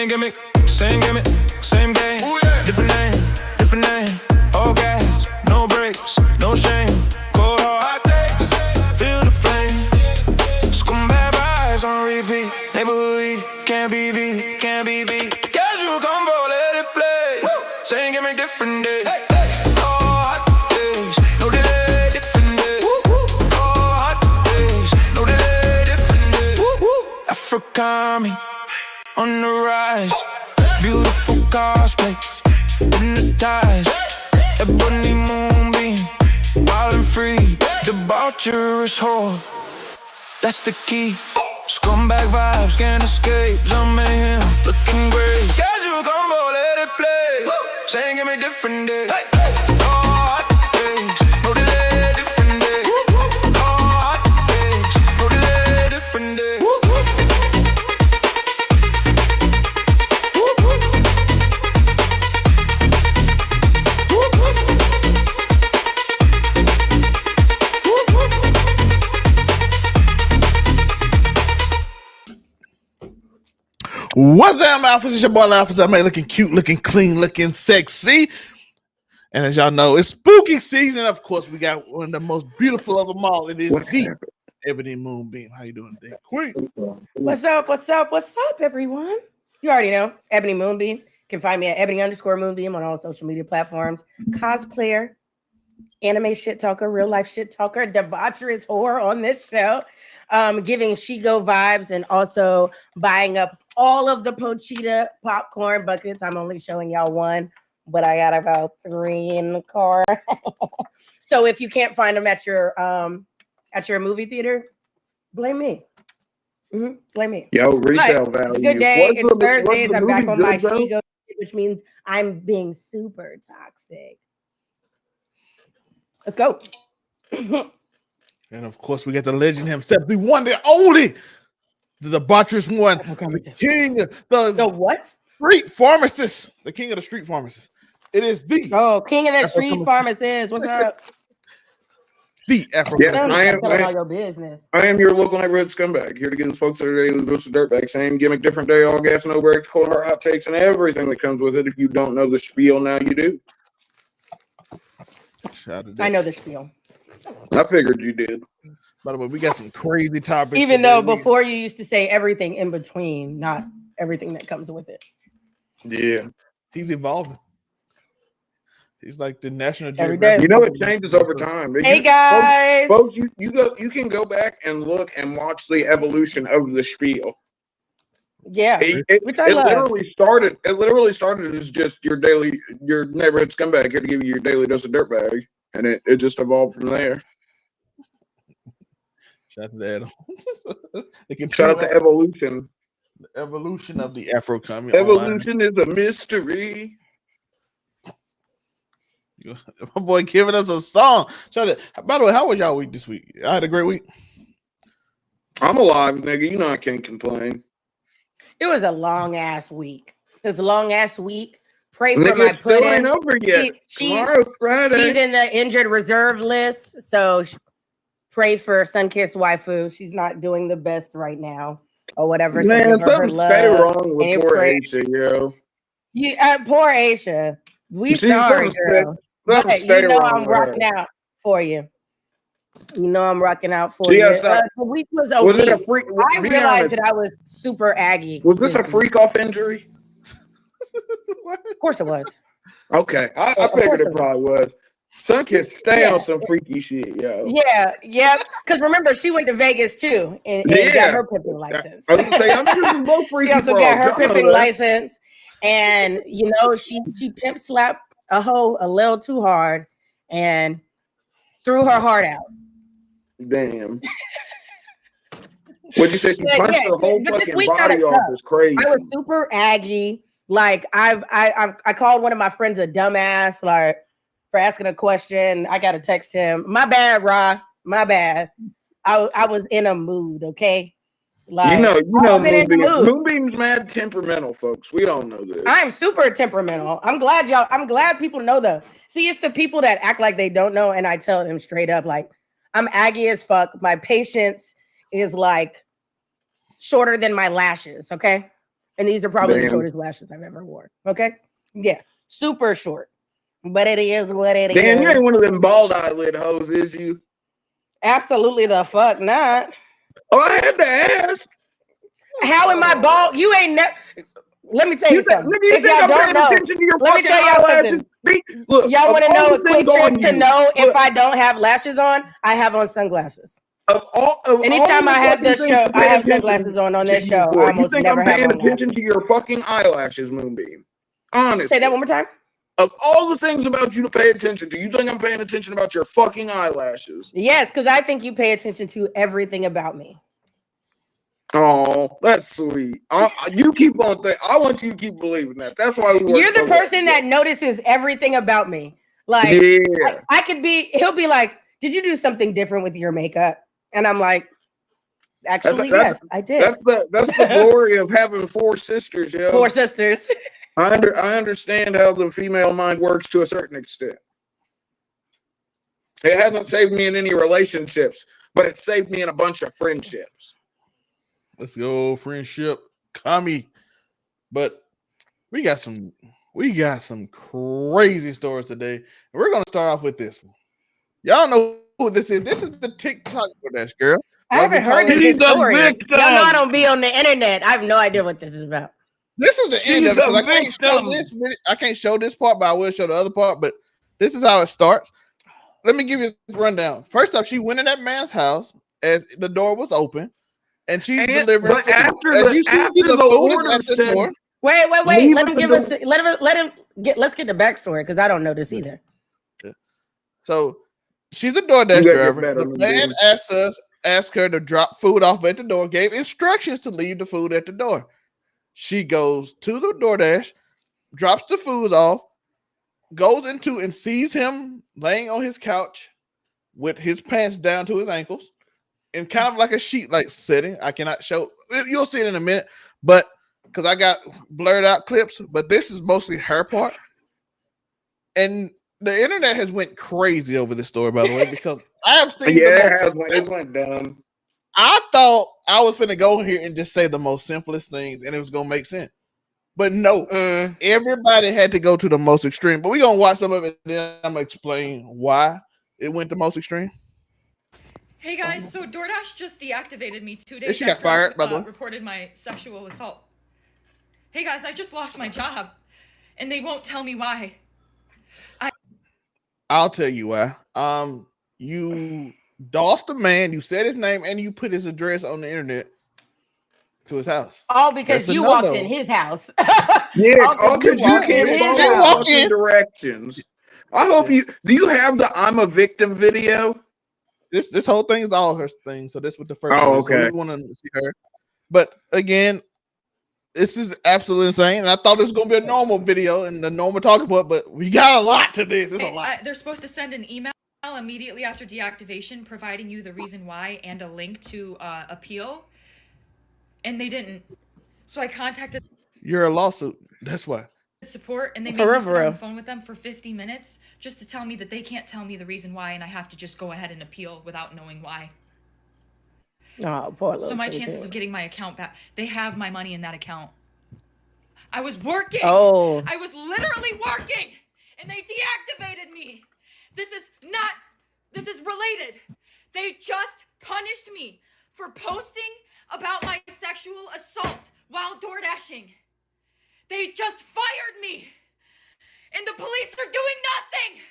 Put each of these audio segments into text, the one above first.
Same gimmick, same game. Ooh, yeah. Different name. All gas, no brakes, no shame. Cold hard takes, feel the flame. Scumbag vibes on repeat. Neighborhood, can't be beat. Casual combo, let it play. Woo. Same gimmick, different day. Hey. Africami on the rise, beautiful cosplay, hypnotized, ebony moonbeam, wild and free, debaucherous whore, that's the key. Scumbag vibes can't escape, some mayhem, looking great. Casual combo, let it play. Saying give me different day. Hey. What's up, Alphas? It's your boy Alphas. I'm looking cute, looking clean, looking sexy. And as y'all know, it's spooky season. Of course, we got one of the most beautiful of them all. It is the Ebony Moonbeam. How you doing today, Queen? What's up, everyone? You already know, Ebony Moonbeam. You can find me at Ebony_Moonbeam on all social media platforms. Cosplayer, anime shit talker, real life shit talker, debaucherous horror on this show. Giving Shigo vibes and also buying up all of the Pochita popcorn buckets. I'm only showing y'all one, but I got about 3 in the car. So if you can't find them at your movie theater, blame me. Blame me. Yo, resale value. It's a good day. It's Thursdays. I'm back on my Shigo, which means I'm being super toxic. Let's go. And of course, we got the legend himself, the one, the only, the debaucherous one, the king, the what? Street pharmacist, the king of the street pharmacists. It is the king of the street pharmacist. What's up? The Afro. Yes, I am all your business. I am your local neighborhood scumbag, here to give the folks their daily dose of dirtbag. Same gimmick, different day, all gas, no brakes, cold hard hot takes, and everything that comes with it. If you don't know the spiel, now you do. I know the spiel. I figured you did. By the way, we got some crazy topics. Even though before you used to say everything in between, not everything that comes with it. Yeah. He's evolving. He's like the National Geographic. You know, it changes over time. Hey, guys. Folks, you can go back and look and watch the evolution of the spiel. Yeah. It literally started as just your neighborhood scumbag here to give you your daily dose of dirtbag. And it just evolved from there. Shout out to Adam. Shout out to evolution. The evolution of the Afro coming. Evolution is a mystery. My boy giving us a song. By the way, how was y'all week this week? I had a great week. I'm alive, nigga. You know I can't complain. It was a long ass week. Pray for my pudding. Over yet. Tomorrow's Friday. She's in the injured reserve list, so pray for Sunkissed waifu. She's not doing the best right now, or whatever. Man, something's wrong with poor Aisha, yo. Poor Aisha. We sorry, girl. But you know I'm rocking out for you. You know I'm rocking out for you. The week was okay. Was it a freak? I realized that I was super aggy. Was this a freak off injury? Of course it was. Okay, I figured it probably was. Sunkissed stay on some freaky shit, yo. Yeah. Because remember, she went to Vegas too and got her pimping license. I was gonna say, I'm using both freaky. She also got her pimping license, and you know she pimp slapped a hoe a little too hard and threw her heart out. Damn. What'd you say? She punched her whole fucking body off. It's crazy. I was super aggy. Like I called one of my friends a dumbass, like for asking a question. I gotta text him. My bad, Ra. My bad. I was in a mood, okay? Like, you know Moonbeam's mad temperamental, folks. We all know this. I'm super temperamental. I'm glad people know though. See, it's the people that act like they don't know, and I tell them straight up, like, I'm aggy as fuck. My patience is like shorter than my lashes, okay? And these are probably the Damn. shortest lashes I've ever worn. Okay. Yeah. Super short. But it is what it is. Dan, you ain't one of them bald eyelid hoes, is you? Absolutely the fuck not. Oh, I had to ask. How am I bald? You ain't never. Let me tell you something. Nigga, you If think y'all I'm don't paying know, attention to your let me fucking tell y'all eyelashes? something. Look, Y'all want to of know all a the quick things on trick to you, know look, if I don't have lashes on? I have on sunglasses. of all Anytime the I have fucking this things show, to I pay have attention sunglasses on to this you show. for, I you almost think never I'm have paying on attention lashes. to your fucking eyelashes, Moonbeam? Honestly. Say that one more time. Of all the things about you to pay attention to, you think I'm paying attention about your fucking eyelashes? Yes, because I think you pay attention to everything about me. Oh, that's sweet. You keep on thinking. I want you to keep believing that. That's why we work. You're the person that notices everything about me. Like, yeah, I could be, he'll be like, did you do something different with your makeup? And I'm like, actually, yes, I did. That's the glory of having 4 sisters, yo. 4 sisters. I understand how the female mind works to a certain extent. It hasn't saved me in any relationships, but it saved me in a bunch of friendships. Let's go, friendship. Kami. But we got some crazy stories today. And we're gonna start off with this one. Y'all know who this is. This is the TikTok DoorDash girl. I haven't heard of this story. Y'all know I don't be on the internet. I have no idea what this is about. This is the end of it, because I can't show this part, but I will show the other part. But this is how it starts. Let me give you a rundown. First off, she went in that man's house as the door was open, and she's delivering. But after the order at the door. Wait. Let him give us. Let's get the backstory because I don't know this either. So she's a DoorDash driver. The man asked her to drop food off at the door, gave instructions to leave the food at the door. She goes to the DoorDash, drops the food off, goes into and sees him laying on his couch with his pants down to his ankles in kind of like a sheet like setting. I cannot show. You'll see it in a minute, but because I got blurred out clips, but this is mostly her part. And the internet has went crazy over this story, by the way, because I have seen it went dumb. I thought I was finna go here and just say the most simplest things and it was gonna make sense. But no, everybody had to go to the most extreme. But we're gonna watch some of it and then I'm gonna explain why it went the most extreme. Hey guys, so DoorDash just deactivated me 2 days she got after fired, by the way. reported my sexual assault. Hey guys, I just lost my job and they won't tell me why. I'll tell you why. You dossed a man, you said his name, and you put his address on the internet to his house. All because you walked in his house. All because you can't follow fucking directions. I hope you do. You have the "I'm a victim" video. This whole thing is all her thing. So this was the first. Oh, one. okay. So we want to see her, but again, this is absolutely insane. And I thought this was gonna be a normal video and the normal talking point, but we got a lot to this. It's a lot. They're supposed to send an email immediately after deactivation, providing you the reason why and a link to appeal, and they didn't. So I contacted. You're a lawsuit. That's why. Support, and they made me sit on the phone with them for 50 minutes just to tell me that they can't tell me the reason why, and I have to just go ahead and appeal without knowing why. Oh, poor little. So my chances of getting my account back, they have my money in that account. I was working. Oh. I was literally working, and they deactivated me. This is related. They just punished me for posting about my sexual assault while DoorDashing. They just fired me, and the police are doing nothing.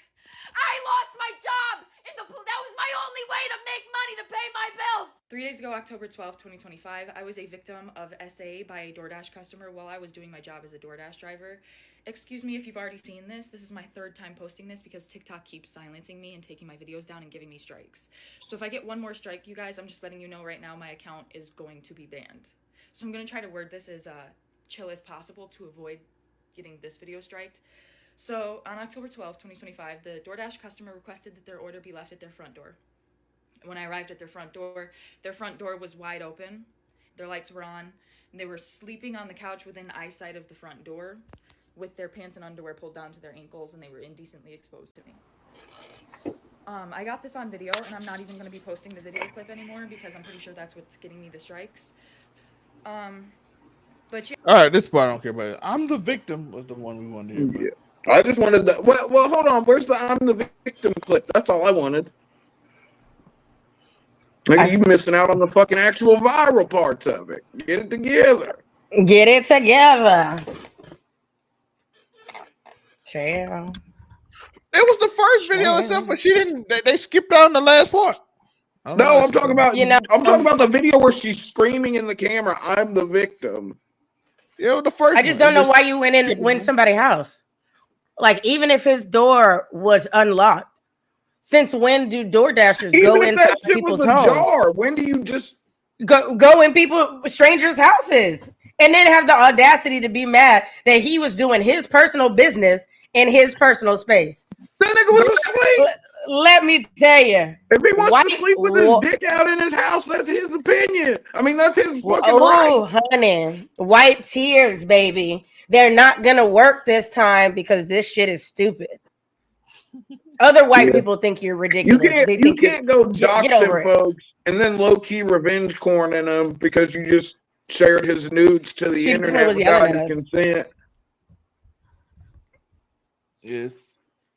I lost my job, and that was my only way to make money to pay my bills. 3 days ago, October 12th, 2025, I was a victim of SA by a DoorDash customer while I was doing my job as a DoorDash driver. Excuse me if you've already seen this. This is my 3rd time posting this because TikTok keeps silencing me and taking my videos down and giving me strikes. So if I get one more strike, you guys, I'm just letting you know right now my account is going to be banned. So I'm going to try to word this as chill as possible to avoid getting this video striked. So on October 12th, 2025, the DoorDash customer requested that their order be left at their front door. When I arrived at their front door was wide open, their lights were on, and they were sleeping on the couch within eyesight of the front door with their pants and underwear pulled down to their ankles, and they were indecently exposed to me. I got this on video, and I'm not even going to be posting the video clip anymore because I'm pretty sure that's what's getting me the strikes. But But All right, this part I don't care about. I'm the victim was the one we wanted to hear about. Yeah. I just wanted that. Well, hold on. Where's the I'm the victim clip? That's all I wanted. Nigga, you missing out on the fucking actual viral parts of it. Get it together. Get it together. Damn. It was the first video, except for she didn't. They skipped out in the last part. No, I'm talking about. You know, I'm talking about the video where she's screaming in the camera. I'm the victim. Yeah, it was the first. I just don't know why you went somebody's house. Like, even if his door was unlocked, since when do DoorDashers go inside people's homes? Jar, when do you just go in strangers' houses and then have the audacity to be mad that he was doing his personal business in his personal space? That nigga was asleep. Let me tell you. If he wants to sleep with his dick out in his house, that's his opinion. I mean, that's his fucking right. Oh, honey. White tears, baby. They're not going to work this time because this shit is stupid. Other white people think you're ridiculous. You can't go doxing folks and then low-key revenge corning them because you just shared his nudes to the internet without his consent.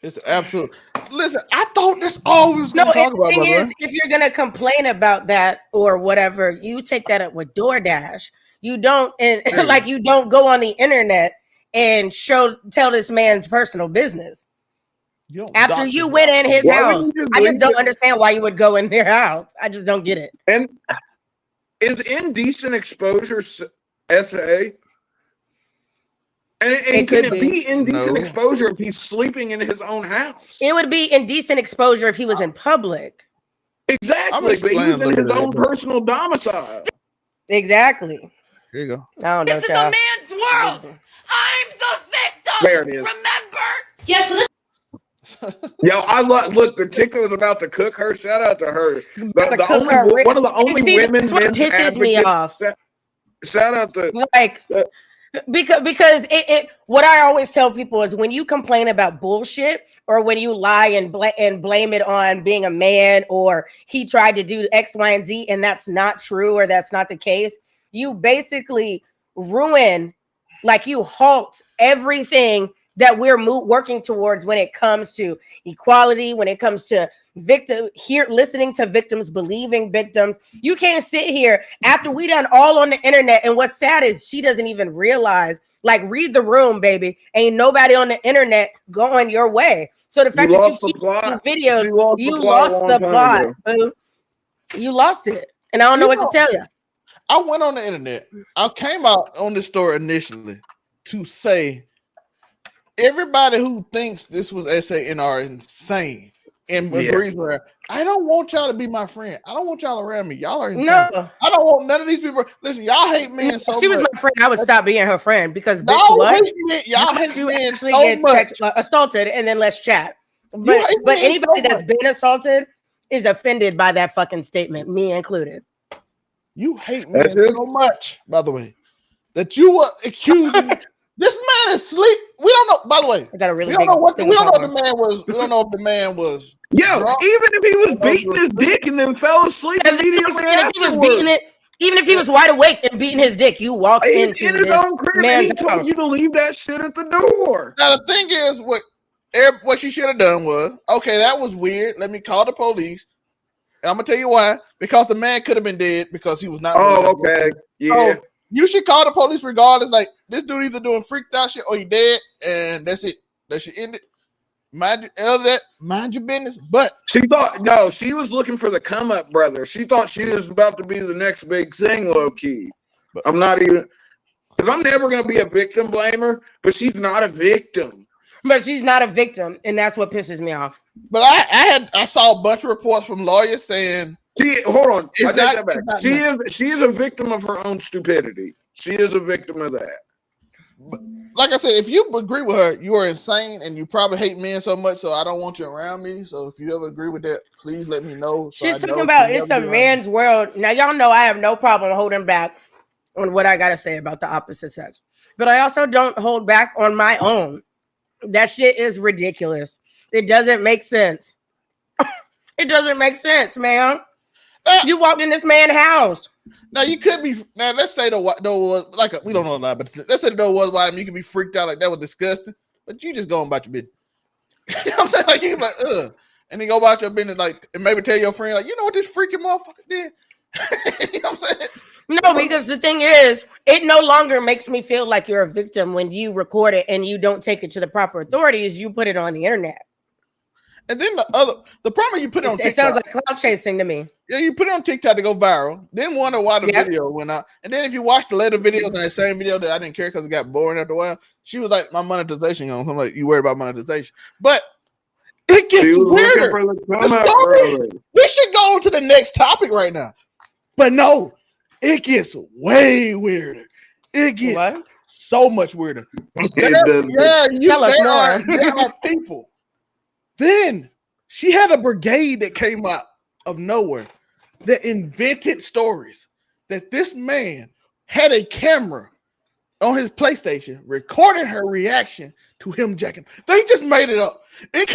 It's absolute. Listen, I thought this all we was going to talk about. The thing is, if you're going to complain about that or whatever, you take that up with DoorDash. You don't, you don't go on the internet and tell this man's personal business. After you went in his house, I just don't understand why you would go in their house. I just don't get it. And is indecent exposure SA? And can it be indecent exposure if he's sleeping in his own house? It would be indecent exposure if he was in public. Exactly, but he's in his own personal domicile. Exactly. Here you go. I don't know, this is a man's world. I'm the victim. There it is. Remember? Yeah, so this. Yo, look. The chick that was about to cook her. Shout out to her. One of the only women that pisses me off. Shout out to because it. What I always tell people is when you complain about bullshit or when you lie and blame it on being a man or he tried to do X, Y, and Z and that's not true or that's not the case, you basically ruin, you halt everything that we're working towards when it comes to equality, when it comes to listening to victims, believing victims. You can't sit here after we done all on the internet. And what's sad is she doesn't even realize, read the room, baby. Ain't nobody on the internet going your way. So the fact that you keep making videos, you lost the plot. You lost it. And I don't know what to tell you. I went on the internet. I came out on this story initially to say, everybody who thinks this was SAN are insane and agrees with her. I don't want y'all to be my friend. I don't want y'all around me. Y'all are insane. No. I don't want none of these people. Listen, y'all hate men so much. If she was my friend, I would stop being her friend because y'all hate men so much. Assaulted and then let's chat. But anybody that's been assaulted is offended by that fucking statement, me included. You hate men so much, by the way, that you were accusing. This man is asleep. We don't know. By the way, we don't know if the man was. We don't know if the man was. Yo, drunk, even if he was beating his dick and then fell asleep immediately afterwards. Even if he was wide awake and beating his dick, you walked into his own crib and he told you to leave that shit at the door. Now the thing is, what she should have done was, okay, that was weird. Let me call the police. And I'm gonna tell you why. Because the man could have been dead because he was not. Oh, okay, yeah. So you should call the police regardless. Like, this dude either doing freaked out shit or he dead, and that's it. That should end it. Mind your business. But she was looking for the come up brother. She thought she was about to be the next big thing, low key. But I'm not even, because I'm never gonna be a victim blamer. But she's not a victim. But she's not a victim, and that's what pisses me off. But I saw a bunch of reports from lawyers saying. Hold on, I take that back. She is a victim of her own stupidity. She is a victim of that. But like I said, if you agree with her, you are insane and you probably hate men so much, so I don't want you around me. So if you ever agree with that, please let me know. She's talking about it's a man's world. Now, y'all know I have no problem holding back on what I got to say about the opposite sex. But I also don't hold back on my own. That shit is ridiculous. It doesn't make sense. It doesn't make sense, man. You walked in this man's house. Now you could be. Now let's say the door was like we don't know a lot, but let's say the door was wide. You could be freaked out like that was disgusting, but you just going about your business. You know what I'm saying? Like you like and then go about your business like and maybe tell your friend like you know what this freaking motherfucker did. You know what I'm saying? No, because the thing is, it no longer makes me feel like you're a victim when you record it and you don't take it to the proper authorities. You put it on the internet. And then the problem you put it on TikTok. It sounds like cloud chasing to me. Yeah, you put it on TikTok to go viral. Then wonder why the video went out. And then if you watch the later videos on that same video that I didn't care because it got boring after a while, she was like, my monetization on. So I'm like, you worried about monetization. But it gets weirder. We should go on to the next topic right now. But no, it gets way weirder. It gets so much weirder. There are people. Then she had a brigade that came out of nowhere that invented stories that this man had a camera on his PlayStation recording her reaction to him jacking. They just made it up. And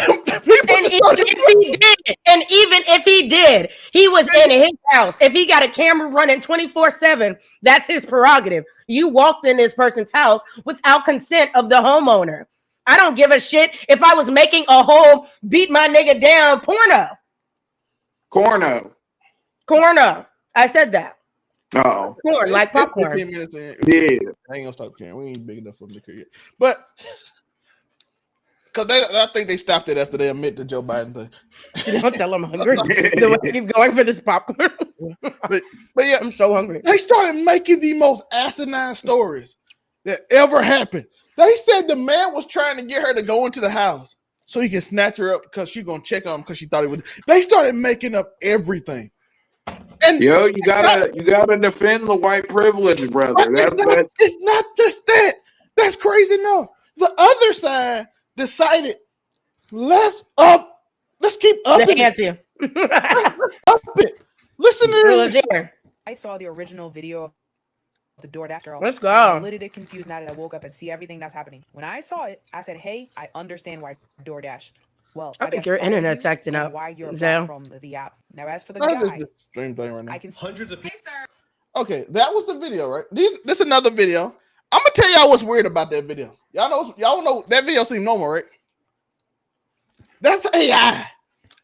even if he did, he was in his house. If he got a camera running 24/7, that's his prerogative. You walked in this person's house without consent of the homeowner. I don't give a shit if I was making a whole beat my nigga down porno. Corno. I said that. Oh. Corn, like popcorn. 15 minutes in. Yeah. I ain't gonna stop caring. We ain't big enough for them to care yet. But because I think they stopped it after they admit the Joe Biden thing. Don't tell them I'm hungry. Do I keep going for this popcorn? but yeah, I'm so hungry. They started making the most asinine stories that ever happened. They said the man was trying to get her to go into the house so he can snatch her up because she's gonna check on him because she thought he would. They started making up everything. And you gotta defend the white privilege, brother. It's not just that. That's crazy enough. The other side decided let's keep upping it. Up it. Listen to this. I saw the original video of the DoorDash girl. Let's go. I'm a little bit confused now that I woke up and see everything that's happening. When I saw it, I said, "Hey, I understand why DoorDash." Well, I think your internet's acting up. Why you're banned from the app? Now, as for the guy, just the stream thing right now. I can hundreds of people. Okay, that was the video, right? This another video. I'm gonna tell y'all what's weird about that video. Y'all know that video seemed normal, right? That's AI.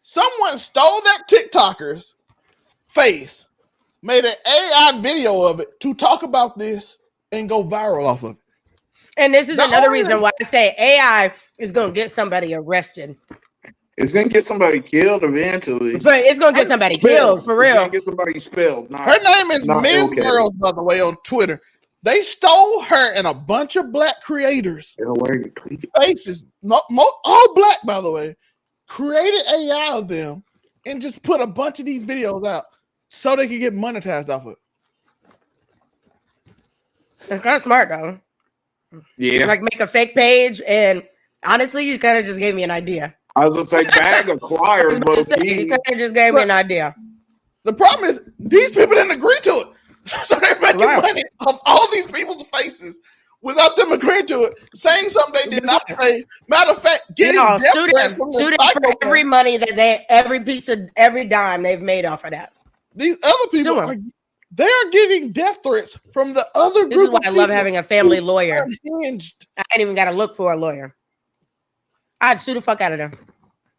Someone stole that TikToker's face, made an AI video of it to talk about this and go viral off of it. And this is another reason why I say AI is going to get somebody arrested. It's going to get somebody killed eventually. But it's going to get somebody killed, for real. It's going to get somebody spilled. Her name is Ms. Girls, by the way, on Twitter. They stole her and a bunch of black creators. Faces, all black, by the way. Created AI of them and just put a bunch of these videos out so they could get monetized off of it. That's kind of smart, though. Yeah. Like make a fake page, and honestly, you kind of just gave me an idea. I was gonna say bag acquired, but you kind of just gave me an idea. The problem is these people didn't agree to it, so they're making money off all these people's faces without them agreeing to it, saying something they did not say. Matter of fact, getting sued for every money that every dime they've made off of that. These other people they are getting death threats from the other group. This is why I love having a family lawyer. I ain't even got to look for a lawyer. I'd sue the fuck out of them.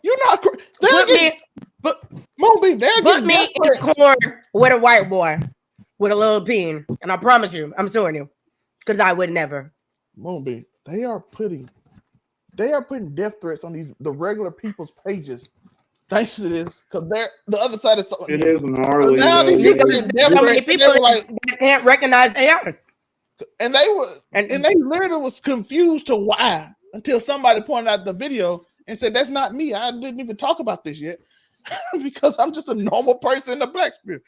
You're not. Put me in corn with a white boy with a little peen, and I promise you, I'm suing you because I would never. Moonbeam, they are putting death threats on the regular people's pages. Thanks to this, because the other side is so. It is gnarly. Now these so many people that can't recognize AI, and they were, and they literally was confused to why until somebody pointed out the video and said, "That's not me. I didn't even talk about this yet because I'm just a normal person in the black spirit."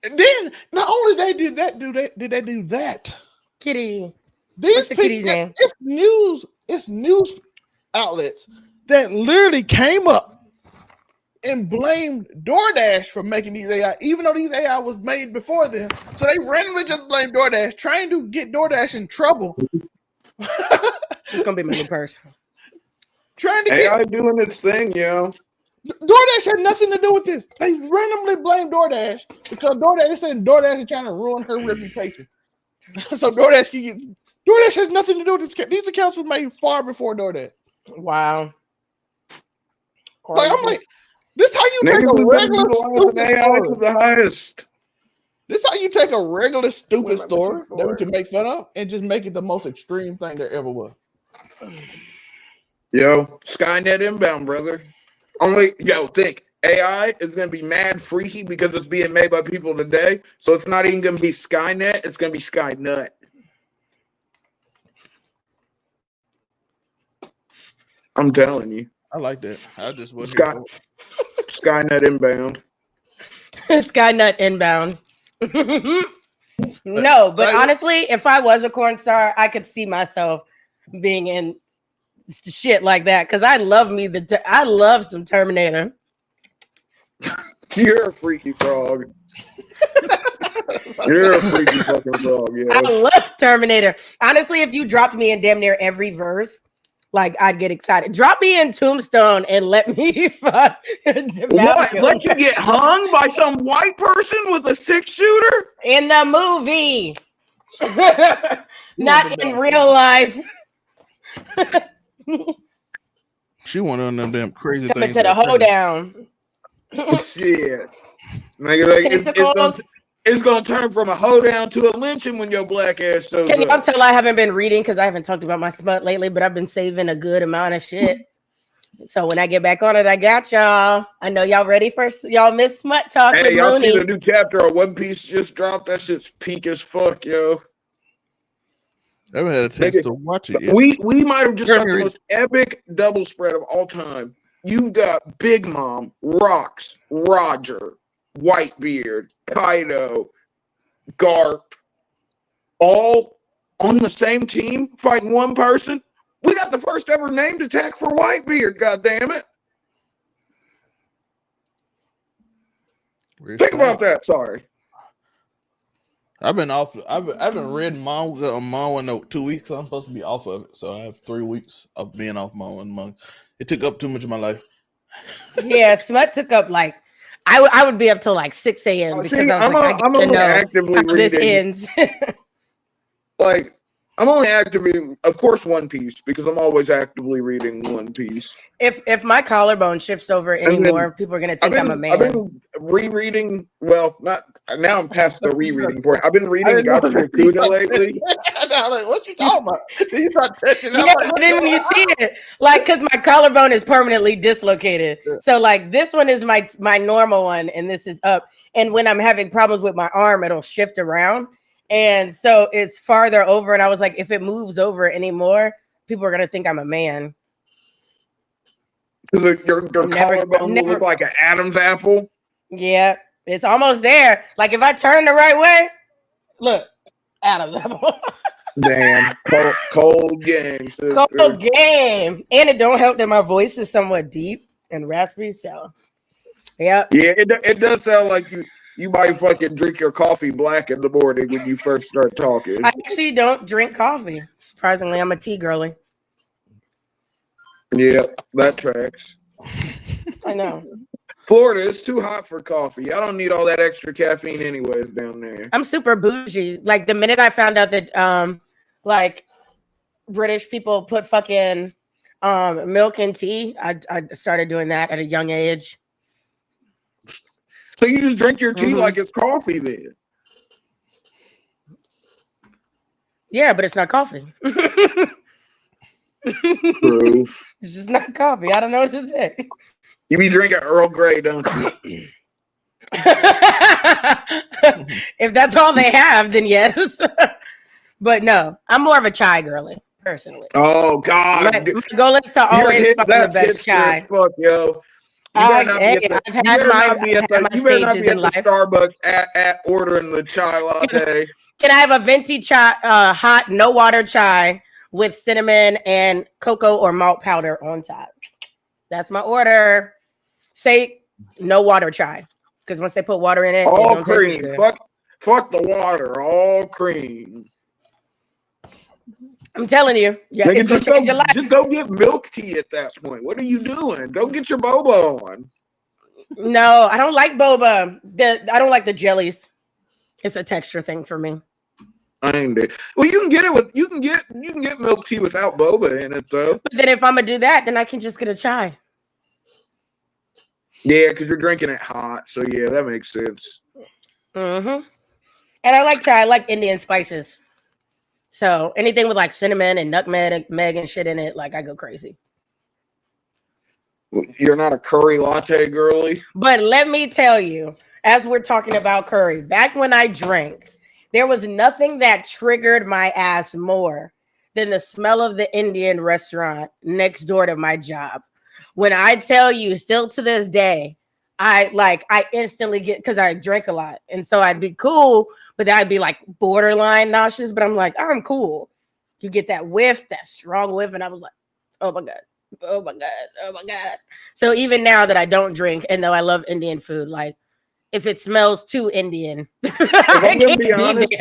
And then not only they did that, did they do that? Kitty. These people, it's news outlets that literally came up and blamed DoorDash for making these AI, even though these AI was made before them. So they randomly just blamed DoorDash, trying to get DoorDash in trouble. It's gonna be my new person. Trying to AI doing its thing, yo. DoorDash had nothing to do with this. They randomly blame DoorDash because DoorDash said DoorDash is trying to ruin her reputation. So DoorDash has nothing to do with this. These accounts were made far before DoorDash. Wow. Like, I'm like, this how you take a regular stupid story. The highest. This how you take a regular stupid story that we can make fun of and just make it the most extreme thing there ever was. Yo, Skynet inbound, brother. Think AI is gonna be mad freaky because it's being made by people today. So it's not even gonna be Skynet, it's gonna be Skynut. I'm telling you. I like that. I just wasn't Skynet inbound. Skynet inbound. No, but honestly, if I was a corn star, I could see myself being in shit like that because I love I love some Terminator. You're a freaky frog. You're a freaky fucking frog. Yeah. I love Terminator. Honestly, if you dropped me in damn near every verse, like I'd get excited. Drop me in Tombstone and let me fuck. What? Let you get hung by some white person with a 6-shooter in the movie, not in real life. She one of them damn crazy Coming things. to the hoedown. Shit. It's gonna turn from a hoedown to a lynching when your black ass shows up. Can y'all tell I haven't been reading because I haven't talked about my smut lately, but I've been saving a good amount of shit. So when I get back on it, I got y'all. I know y'all ready for y'all miss smut talk. Hey, y'all see the new chapter of One Piece just dropped? That shit's peak as fuck, yo. I haven't had a chance to watch it yet. We might have just got the most epic double spread of all time. You got Big Mom, Rocks, Roger, Whitebeard, Kaido, Garp, all on the same team fighting one person. We got the first ever named attack for Whitebeard. God damn it! Think about that. Sorry, I've been off. I haven't read manga in 2 weeks. I'm supposed to be off of it, so I have 3 weeks of being off manga. It took up too much of my life. Yeah, smut took up like I would be up till like 6 a.m. because I get to know actively how this ends. Like I'm only actively, of course, One Piece because I'm always actively reading One Piece. If my collarbone shifts over anymore, people are gonna think I'm a man. I've been rereading. Well, not now. I'm past the rereading point. I've been reading Gatsu Kuda lately. Like, what you talking about? You start touching. Yeah, but then when you see it, like, because my collarbone is permanently dislocated, so like this one is my normal one, and this is up. And when I'm having problems with my arm, it'll shift around. And so it's farther over. And I was like, if it moves over anymore, people are going to think I'm a man. Your collarbone will look like an Adam's apple. Yeah, it's almost there. Like if I turn the right way, look, Adam's apple. Damn, cold game. Sister. Cold game. And it don't help that my voice is somewhat deep and raspy. So, yeah. Yeah, it does sound like you might fucking drink your coffee black in the morning when you first start talking. I actually don't drink coffee. Surprisingly, I'm a tea girly. Yeah, that tracks. I know. Florida is too hot for coffee. I don't need all that extra caffeine anyways down there. I'm super bougie. Like the minute I found out that like British people put fucking milk in tea, I started doing that at a young age. So you just drink your tea like it's coffee then? Yeah, but it's not coffee. True. It's just not coffee. I don't know what to say. You be drinking Earl Grey, don't you? If that's all they have, then yes. But no, I'm more of a chai girly, personally. Oh, God. My goal is to always find the best chai. Fuck, yo. You better not be at the Starbucks at ordering the chai latte. Can I have a venti chai, hot, no water chai with cinnamon and cocoa or malt powder on top? That's my order. Say no water chai, because once they put water in it, all it cream. Fuck the water. All cream. I'm telling you, yeah, Nigga, it's gonna change your life. just go get milk tea at that point. What are you doing? Go get your boba on. No, I don't like boba. I don't like the jellies. It's a texture thing for me. I ain't it. Well, you can get it with you can get milk tea without boba in it though. But then if I'm gonna do that, then I can just get a chai. Yeah, because you're drinking it hot. So yeah, that makes sense. Mm-hmm. And I like chai. I like Indian spices. So anything with like cinnamon and nutmeg and shit in it, like I go crazy. You're not a curry latte girly? But let me tell you, as we're talking about curry, back when I drank, there was nothing that triggered my ass more than the smell of the Indian restaurant next door to my job. When I tell you, still to this day, I instantly get, because I drank a lot. And so I'd be cool, but I'd be like borderline nauseous, but I'm like, I'm cool. You get that whiff, that strong whiff. And I was like, oh my God. Oh my God. Oh my God. So even now that I don't drink, and though I love Indian food, like if it smells too Indian, I'm gonna be honest,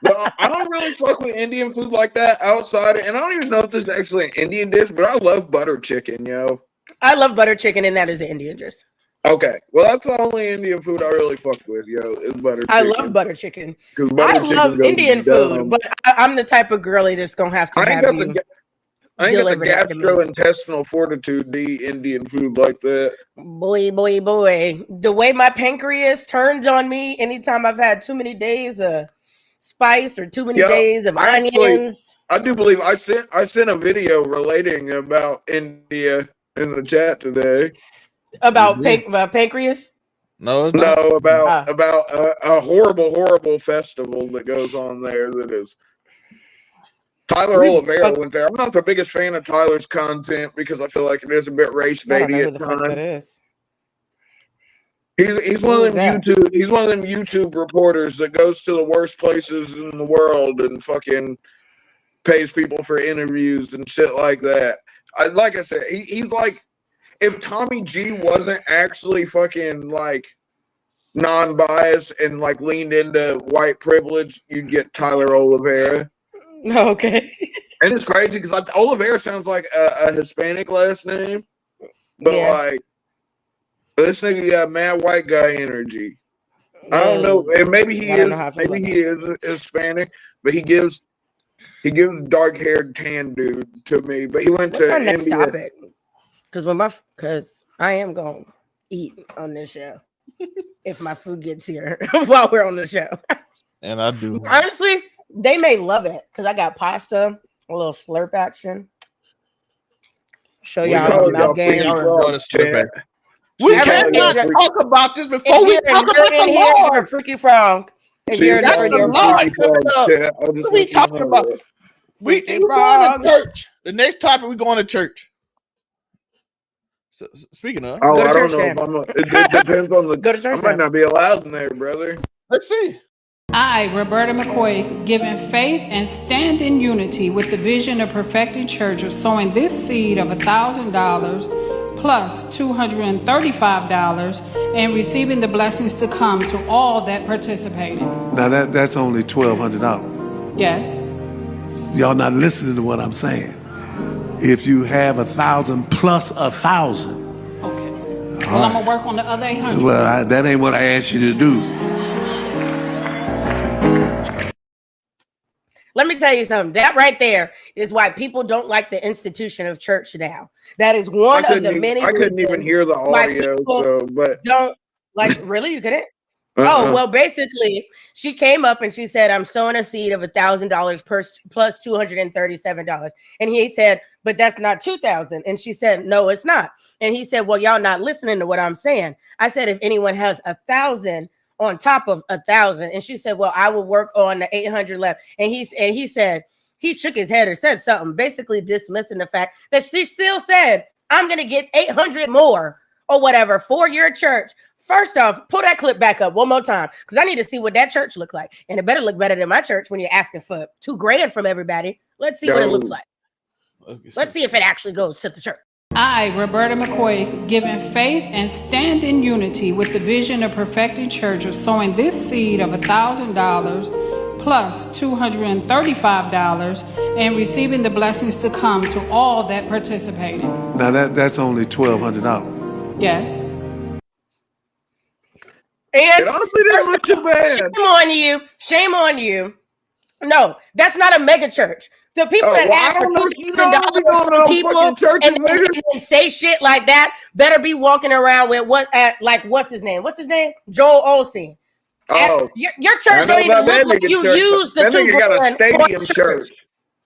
well, I don't really fuck with Indian food like that outside. And I don't even know if this is actually an Indian dish, but I love butter chicken, yo. I love butter chicken, and that is an Indian dish. Okay, well, that's the only Indian food I really fuck with, yo, is butter chicken. I love butter chicken. Butter I love Indian food, but I'm the type of girlie that's gonna have to I have you. I ain't got the gastrointestinal fortitude to eat Indian food like that. Boy. The way my pancreas turns on me anytime I've had too many days of spice or too many days of onions. I do believe I sent a video relating about India in the chat today. About pancreas? No, about a horrible festival that goes on there that is. Tyler Oliveira went there. I'm not the biggest fan of Tyler's content because I feel like it is a bit race baity at times. He's one of them YouTube reporters that goes to the worst places in the world and fucking pays people for interviews and shit like that. Like I said, he's like, if Tommy G wasn't actually fucking like non-biased and like leaned into white privilege, you'd get Tyler Oliveira. Okay. And it's crazy because like Oliveira sounds like a Hispanic last name, but like this nigga got mad white guy energy. I don't know, and maybe he is Hispanic, but he gives dark haired tan dude to me. But he went to our next India. topic, because I am gonna eat on this show if my food gets here while we're on the show. And I do. Honestly, they may love it because I got pasta, a little slurp action. Show y'all my mouth game. We cannot talk about this before we talk about the Lord. Freaky Frog. And you're that's the Lord. What are we talking about? We're going to church. The next topic, we're going to church. So, speaking of, I don't know. It depends on the. Go to church. I might not be allowed in there, brother. Let's see. I, Roberta McCoy, given faith and stand in unity with the vision of perfecting church of sowing this seed of $1,000 plus $235 and receiving the blessings to come to all that participated. Now that's only $1,200. Yes. Y'all not listening to what I'm saying. If you have 1,000 plus 1,000. Okay. Well, I'm gonna work on the other 800. Well, that ain't what I asked you to do. Let me tell you something. That right there is why people don't like the institution of church now. That is one of the many reasons. I couldn't even hear the audio, but don't like. Really, you couldn't? Oh well, basically, she came up and she said, "I'm sowing a seed of $1,000 plus $237," and he said, "But that's not 2,000." And she said, "No, it's not." And he said, "Well, y'all not listening to what I'm saying." I said, "If anyone has 1,000 on top of 1,000," and she said, "Well, I will work on the 800 left." And he said he shook his head or said something, basically dismissing the fact that she still said, "I'm gonna get 800 more or whatever for your church." First off, pull that clip back up one more time because I need to see what that church look like, and it better look better than my church when you're asking for $2,000 from everybody. Let's see what it looks like. Let's see if it actually goes to the church. I, Roberta McCoy, given faith and stand in unity with the vision of perfecting church of sowing this seed of $1,000 plus $235 and receiving the blessings to come to all that participated. Now that's only $1,200. Yes. And honestly didn't look too bad. Shame on you. Shame on you. No, that's not a mega church. The people that ask for $2,000 from people and say shit like that better be walking around with what's his name? What's his name? Joel Osteen. Oh, your church don't even look like you use the $2,000. That nigga got a stadium church.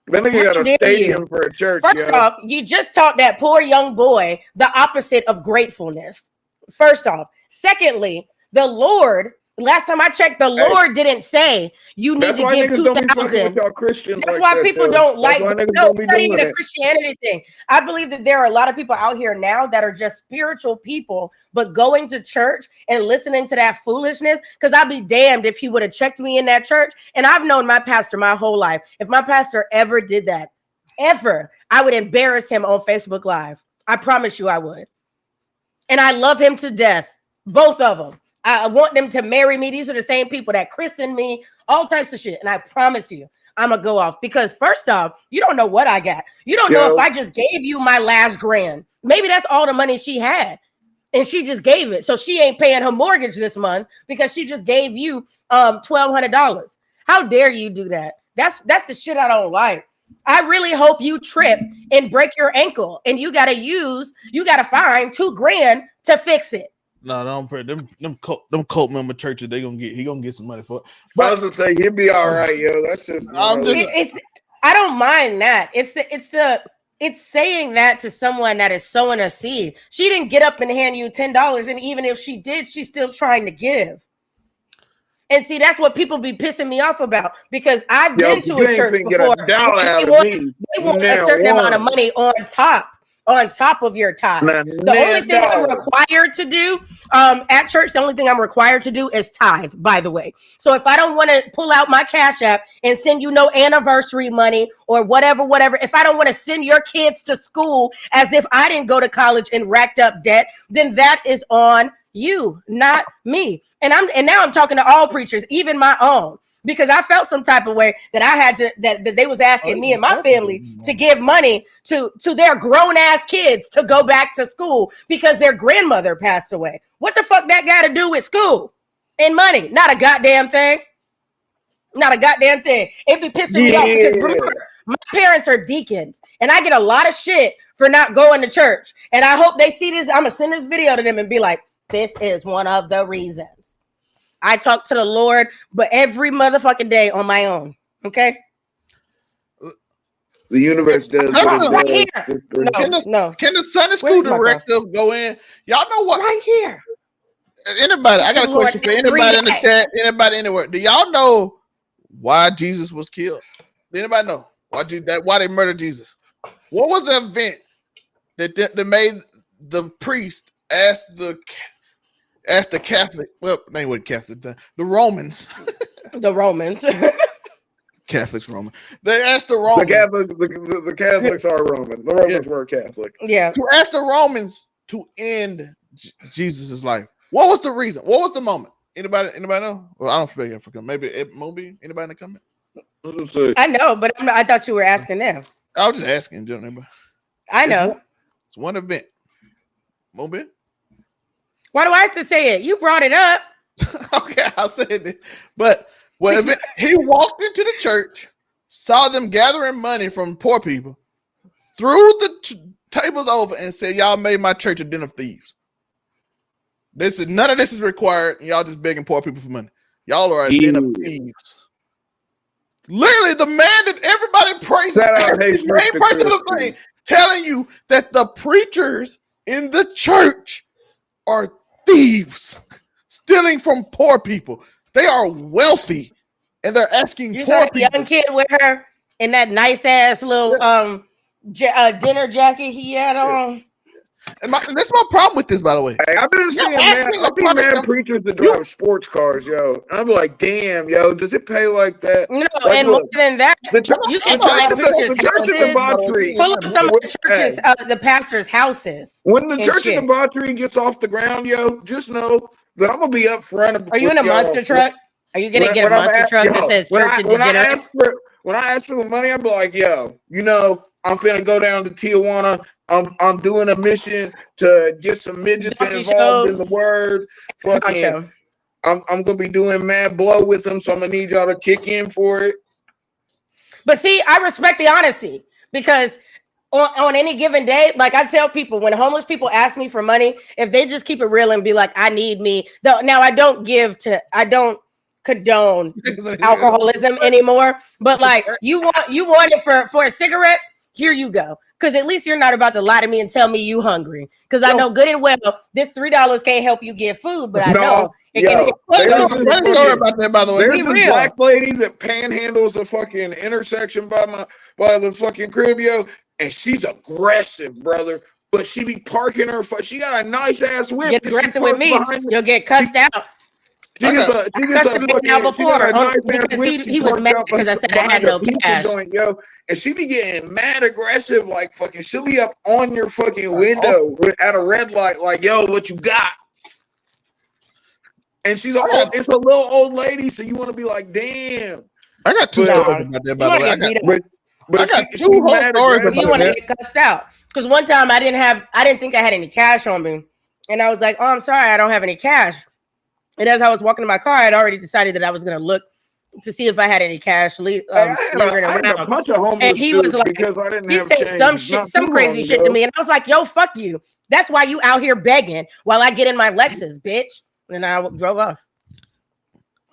That nigga got a stadium for a church. First off, you just taught that poor young boy the opposite of gratefulness. First off. Secondly, the Lord, last time I checked, the Lord didn't say you need to give 2,000. That's why people don't like it. No, it's not even a Christianity thing. I believe that there are a lot of people out here now that are just spiritual people, but going to church and listening to that foolishness, because I'd be damned if he would have checked me in that church. And I've known my pastor my whole life. If my pastor ever did that, ever, I would embarrass him on Facebook Live. I promise you I would. And I love him to death. Both of them. I want them to marry me. These are the same people that christen me, all types of shit. And I promise you, I'm going to go off. Because first off, you don't know what I got. You don't know if I just gave you my last grand. Maybe that's all the money she had. And she just gave it. So she ain't paying her mortgage this month because she just gave you $1,200. How dare you do that? That's the shit I don't like. I really hope you trip and break your ankle. And you got to find $2,000 to fix it. No, don't pray. Them cult member churches, he gonna get some money for it. But I was gonna say he'll be all right, yo. That's just I don't mind that. It's saying that to someone that is sowing a seed. She didn't get up and hand you $10, and even if she did, she's still trying to give. And see, that's what people be pissing me off about, because I've been to a church before. They want a certain amount of money on top of your tithe. The only thing I'm required to do at church, the only thing I'm required to do is tithe, by the way. So if I don't want to pull out my Cash App and send you no anniversary money or whatever, if I don't want to send your kids to school as if I didn't go to college and racked up debt, then that is on you, not me. And now I'm talking to all preachers, even my own. Because I felt some type of way that I had to, that they was asking me and my family to give money to their grown ass kids to go back to school because their grandmother passed away. What the fuck that got to do with school and money? Not a goddamn thing. Not a goddamn thing. It be pissing me off because remember, my parents are deacons and I get a lot of shit for not going to church. And I hope they see this. I'm going to send this video to them and be like, this is one of the reasons. I talk to the Lord, but every motherfucking day on my own. Okay. The universe does. Right here. No. Can the Sunday school director go in? Y'all know what? Right here. Anybody? I got a question for anybody in the chat. Anybody anywhere? Do y'all know why Jesus was killed? Anybody know why they murdered Jesus? What was the event that made the priest ask the Catholic, well, they weren't Catholic, the Romans. The Romans. Catholics, Roman. They asked the Romans. The Catholics are Roman. The Romans were Catholic. Yeah. To ask the Romans to end Jesus' life. What was the reason? What was the moment? Anybody know? Well, I don't speak African. Maybe Moby? Anybody in the comment? I know, but I thought you were asking them. I was just asking, generally. I know. It's one event. Moby? Why do I have to say it? You brought it up. Okay, I'll say it. But he walked into the church, saw them gathering money from poor people, threw the tables over, and said, "Y'all made my church a den of thieves. None of this is required, and y'all just begging poor people for money. Y'all are a den of thieves." Literally, the man that everybody praises, the main person of the thing, telling you that the preachers in the church are thieves, stealing from poor people. They are wealthy, and they're asking you poor saw a young kid with her in that nice ass little dinner jacket he had on. And that's my problem with this, by the way. Hey, I've been seeing mad preachers that drive sports cars, yo. And I'm like, damn, yo, does it pay like that? No, like, and more than that, you can find preachers' houses. Pull up some of the churches, the pastors' houses. When the church in the Battery gets off the ground, yo, just know that I'm gonna be up front. Are you in a monster truck? Are you gonna get a monster truck that says church and degenerates? When I ask for the money, I'm like, yo, I'm finna go down to Tijuana. I'm doing a mission to get some midgets involved in the word. Fucking, I'm gonna be doing mad blow with them, so I'm gonna need y'all to kick in for it. But see, I respect the honesty because on any given day, like I tell people, when homeless people ask me for money, if they just keep it real and be like, I need me. Now I don't condone alcoholism anymore, but like you want it for a cigarette, here you go. Because at least you're not about to lie to me and tell me you hungry. Because I know good and well this $3 can't help you get food, but I know it can help. One story about that, by the way. There's this black lady that panhandles a fucking intersection by the fucking crib, yo, and she's aggressive, brother. But she be parking her. She got a nice ass whip. Get aggressive with me, you'll get cussed out. I cussed him out before because he was mad because I said I had no cash. And she be getting mad aggressive, like fucking. She'll be up on your fucking window at a red light, like, yo, what you got? And she's it's a little old lady, so you want to be like, damn. I got two stories about that, by the way. I got two whole stories about that. You want to get cussed out because one time I didn't think I had any cash on me, and I was like, oh, I'm sorry, I don't have any cash. And as I was walking to my car, I'd already decided that I was going to look to see if I had any cash slithering around. And he was like, he said some crazy shit to me. And I was like, yo, fuck you. That's why you out here begging while I get in my Lexus, bitch. And I drove off.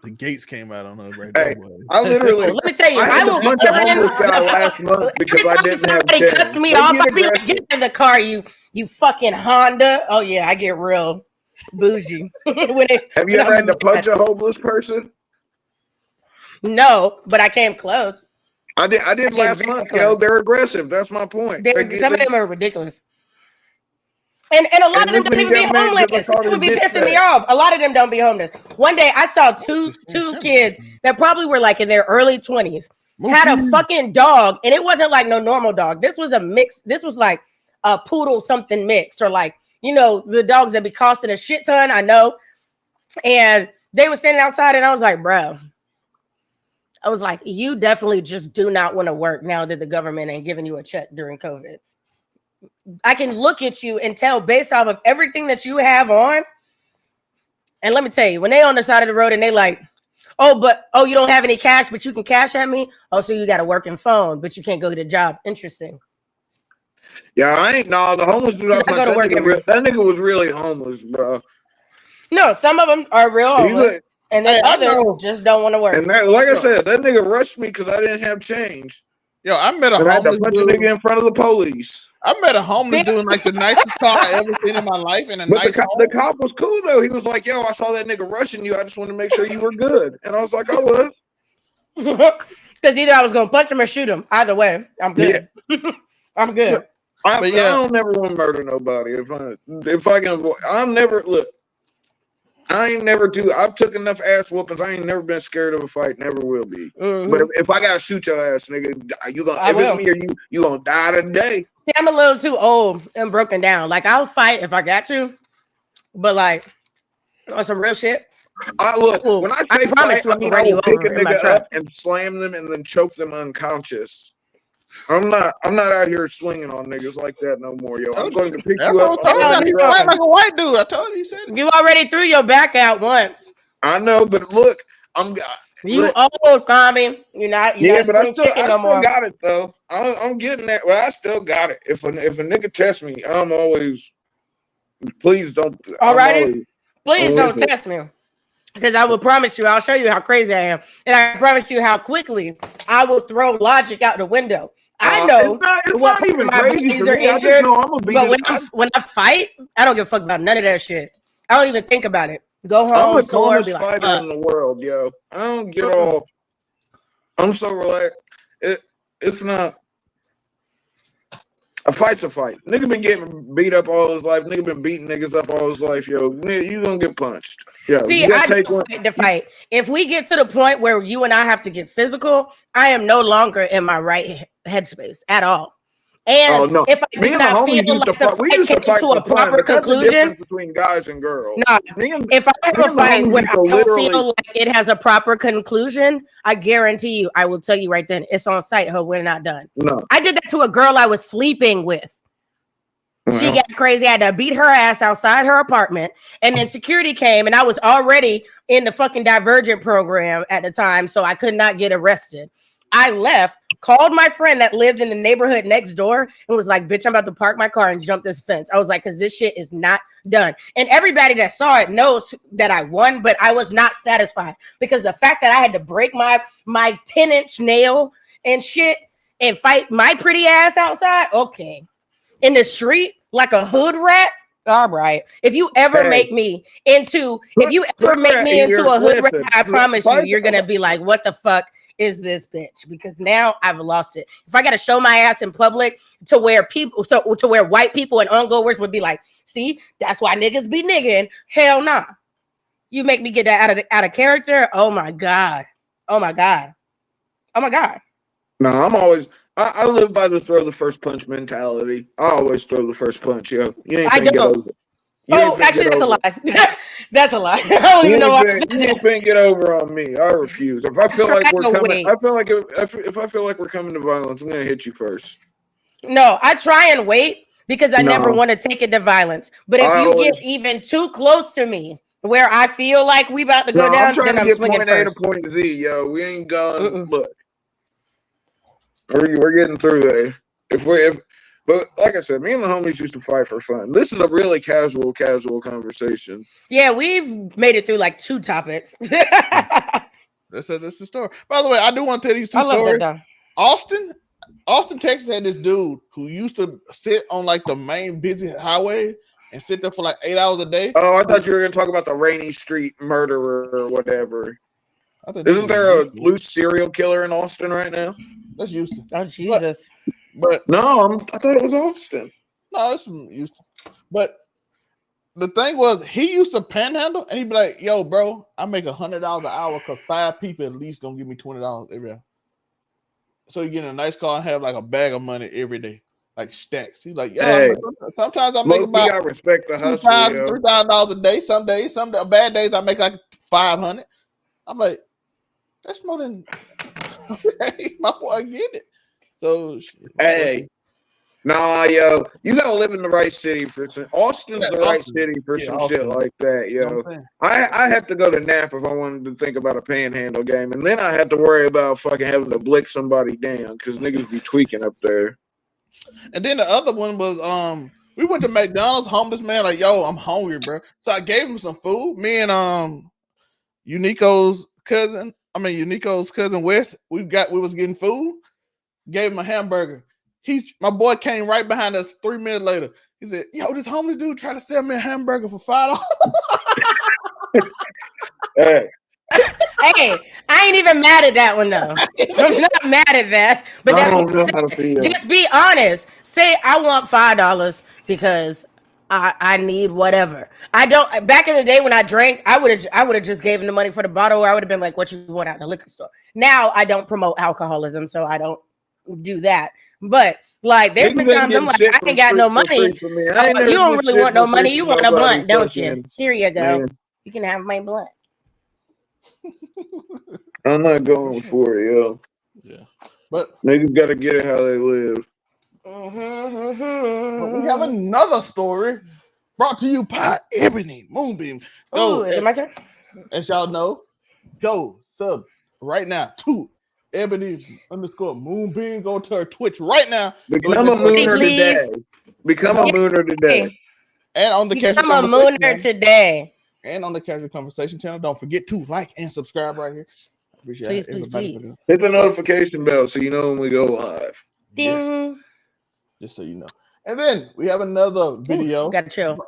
The gates came out on her right there. I literally, let me tell you, I will bunch of homeless guy last month because I didn't have somebody cuts me off. I'll be like, get in the car, you fucking Honda. Oh yeah, I get real bougie. Have you ever had to punch a homeless person? No, but I came close. I did last month. Yo, they're aggressive. That's my point. Some of them are ridiculous. And a lot of them don't even be homeless. This would be pissing me off. A lot of them don't be homeless. One day I saw two kids that probably were like in their early 20s had a fucking dog, and it wasn't like no normal dog. This was a mix. This was like a poodle something mixed, or like, the dogs that be costing a shit ton. I know. And they were standing outside, and I was like, bro. I was like, you definitely just do not want to work now that the government ain't giving you a check during COVID. I can look at you and tell based off of everything that you have on. And let me tell you, when they on the side of the road and they like, oh, you don't have any cash, but you can cash at me. Oh, so you got a working phone, but you can't go get a job. Interesting. Yeah, the homeless dude. That nigga was really homeless, bro. No, some of them are real homeless, and then others just don't want to work. And like I said, that nigga rushed me because I didn't have change. Yo, I met a homeless dude in front of the police. I met a homeless dude in like the nicest car I ever seen in my life, and the cop was cool though. He was like, "Yo, I saw that nigga rushing you. I just wanted to make sure you were good." And I was like, "I was," because either I was gonna punch him or shoot him. Either way, I'm good. Yeah. I'm good. I don't never want to murder nobody. If I can, I'm never look. I ain't never I've took enough ass whoopings. I ain't never been scared of a fight. Never will be. Mm-hmm. But if I gotta shoot your ass, nigga, if it's me or you gonna die today. See, I'm a little too old and broken down. Like I'll fight if I got to, but like on some real shit. When I take fight, I'm gonna pick a nigga up and slam them and then choke them unconscious. I'm not out here swinging on niggas like that no more, yo. I'm going to pick you up. Like a white dude. I told you, he said it. You already threw your back out once. I know, but look, you old, Tommy. You're not. But I still got it though. I'm getting that. Well, I still got it. If a nigga test me, I'm always. Please don't. Alrighty, please don't test me. Because I will promise you, I'll show you how crazy I am, and I promise you how quickly I will throw logic out the window. I know what part of my bodies are injured, but when I fight, I don't give a fuck about none of that shit. I don't even think about it. Go home, I'm the calmest fighter in the world, yo. I don't get all. I'm so relaxed. It's not. A fight's a fight. Nigga been getting beat up all his life. Nigga been beating niggas up all his life, yo. You gonna get punched. Yeah. See, I don't fight to fight. If we get to the point where you and I have to get physical, I am no longer in my right headspace at all. And no. if I Me do and the not homies feel used to like the fight. We fight used to came fight to for a fun, proper but that's the conclusion, difference between guys and girls. nah, Me and, if I have me a and the fight homies where used I to don't literally. feel like it has a proper conclusion, I guarantee you, I will tell you right then, it's on site. We're not done. No. I did that to a girl I was sleeping with. She got crazy. I had to beat her ass outside her apartment. And then security came, and I was already in the fucking Divergent program at the time, so I could not get arrested. I left, called my friend that lived in the neighborhood next door, and was like, bitch, I'm about to park my car and jump this fence. I was like, because this shit is not done. And everybody that saw it knows that I won, but I was not satisfied because the fact that I had to break my 10-inch nail and shit and fight my pretty ass outside, okay. In the street, like a hood rat. All right. If you ever make me into a hood rat, I promise you, you're gonna be like, what the fuck is this bitch? Because now I've lost it. If I gotta show my ass in public to where white people and ongoers would be like, see, that's why niggas be nigging. Hell nah. You make me get that out of character. Oh my God. Oh my God. Oh my God. No, I live by the throw the first punch mentality. I always throw the first punch, yo. You ain't finna get over it. Actually, that's a lie. That's a lie. I don't even know why. You ain't finna get over on me. I refuse. If I feel like we're coming, if I feel like we're coming to violence, I'm gonna hit you first. No, I try and wait because I never want to take it to violence. But if you get even too close to me, where I feel like we about to go down, then I'm swinging point A first. to point Z, yo. We ain't going. Look, we're getting through there. But like I said, me and the homies used to fight for fun. This is a really casual conversation. Yeah, we've made it through like 2 topics. That's the story. By the way, I do want to tell these 2 stories. Austin, Texas had this dude who used to sit on like the main busy highway and sit there for like 8 hours a day. Oh, I thought you were going to talk about the Rainy Street murderer or whatever. Isn't there a loose serial killer in Austin right now? That's Houston. Oh, Jesus. But no, I thought it was Austin. No, it's Houston. But the thing was, he used to panhandle, and he'd be like, "Yo, bro, I make $100 an hour because 5 people at least gonna give me $20 every hour." So you get in a nice car and have like a bag of money every day, like stacks. He's like, "Yeah, sometimes I make about I respect the hustle, $3,000 a day. Some days, bad days, I make like $500." I'm like, "That's more than my boy. I get it." So, hey, nah, yo, you gotta live in the right city for some. Austin's the right city for some shit like that, yo. I have to go to Napa if I wanted to think about a panhandle game, and then I have to worry about fucking having to blick somebody down because niggas be tweaking up there. And then the other one was we went to McDonald's. Homeless man like, "Yo, I'm hungry, bro." So I gave him some food. Me and Uniqo's cousin Wes, we was getting food. Gave him a hamburger. My boy came right behind us 3 minutes later. He said, "Yo, this homeless dude tried to sell me a hamburger for $5." Hey, I ain't even mad at that one though. I'm not mad at that. But that's what just be honest. Say I want $5 because I need whatever. I don't. Back in the day when I drank, I would have just gave him the money for the bottle, or I would have been like, "What you want out in the liquor store?" Now I don't promote alcoholism, so I don't do that. But like, there's been times I'm like, I ain't got no money. You don't really want no money. You want a blunt, don't you? Here you go. Man. You can have my blunt. I'm not going for it, yo. Yeah, but niggas got to get it how they live. But we have another story brought to you by Ebony Moonbeam. Oh, is it my turn? As y'all know, go sub right now to Ebony_Moonbeam. Go to her Twitch right now. Become a mooner today. Become a mooner today. And on the Become a mooner today. And on the Casual Conversation channel. Don't forget to like and subscribe right here. Please. Hit the notification bell so you know when we go live. Ding. Yes. Just so you know. And then we have another video. Gotta chill.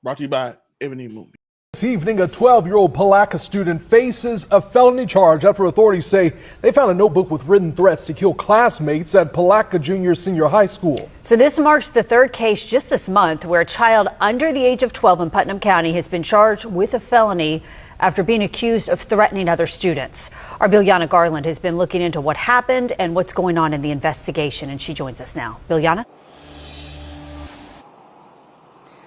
Brought to you by Ebony Moonbeam. This evening, a 12-year-old Palatka student faces a felony charge after authorities say they found a notebook with written threats to kill classmates at Palatka Junior Senior High School. So this marks the 3rd case just this month where a child under the age of 12 in Putnam County has been charged with a felony after being accused of threatening other students. Our Biljana Garland has been looking into what happened and what's going on in the investigation, and she joins us now. Biljana?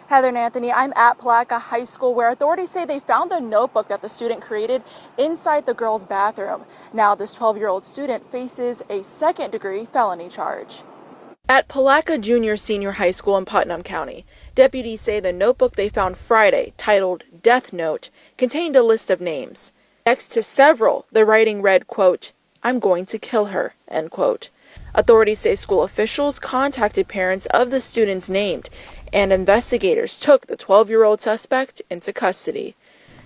Heather and Anthony, I'm at Palatka High School, where authorities say they found the notebook that the student created inside the girls' bathroom. Now this 12-year-old student faces a second-degree felony charge. At Palatka Junior Senior High School in Putnam County, deputies say the notebook they found Friday, titled Death Note, contained a list of names. Next to several, the writing read, quote, "I'm going to kill her," end quote. Authorities say school officials contacted parents of the students named, and investigators took the 12-year-old suspect into custody.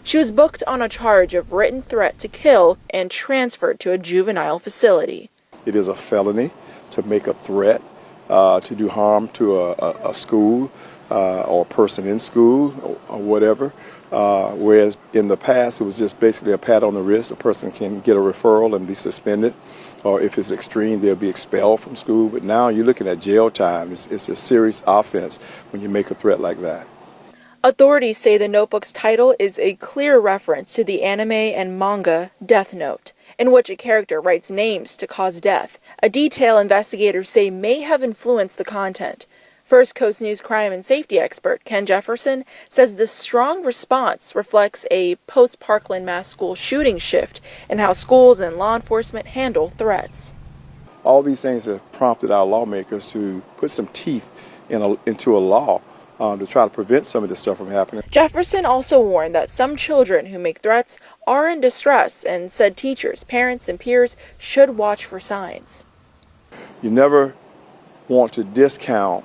She was booked on a charge of written threat to kill and transferred to a juvenile facility. It is a felony to make a threat to do harm to a school or a person in school or whatever. Whereas in the past, it was just basically a pat on the wrist. A person can get a referral and be suspended, or if it's extreme, they'll be expelled from school. But now you're looking at jail time. It's a serious offense when you make a threat like that. Authorities say the notebook's title is a clear reference to the anime and manga Death Note, in which a character writes names to cause death, a detail investigators say may have influenced the content. First Coast News crime and safety expert Ken Jefferson says the strong response reflects a post-Parkland mass school shooting shift in how schools and law enforcement handle threats. All these things have prompted our lawmakers to put some teeth into a law to try to prevent some of this stuff from happening. Jefferson also warned that some children who make threats are in distress and said teachers, parents, and peers should watch for signs. You never want to discount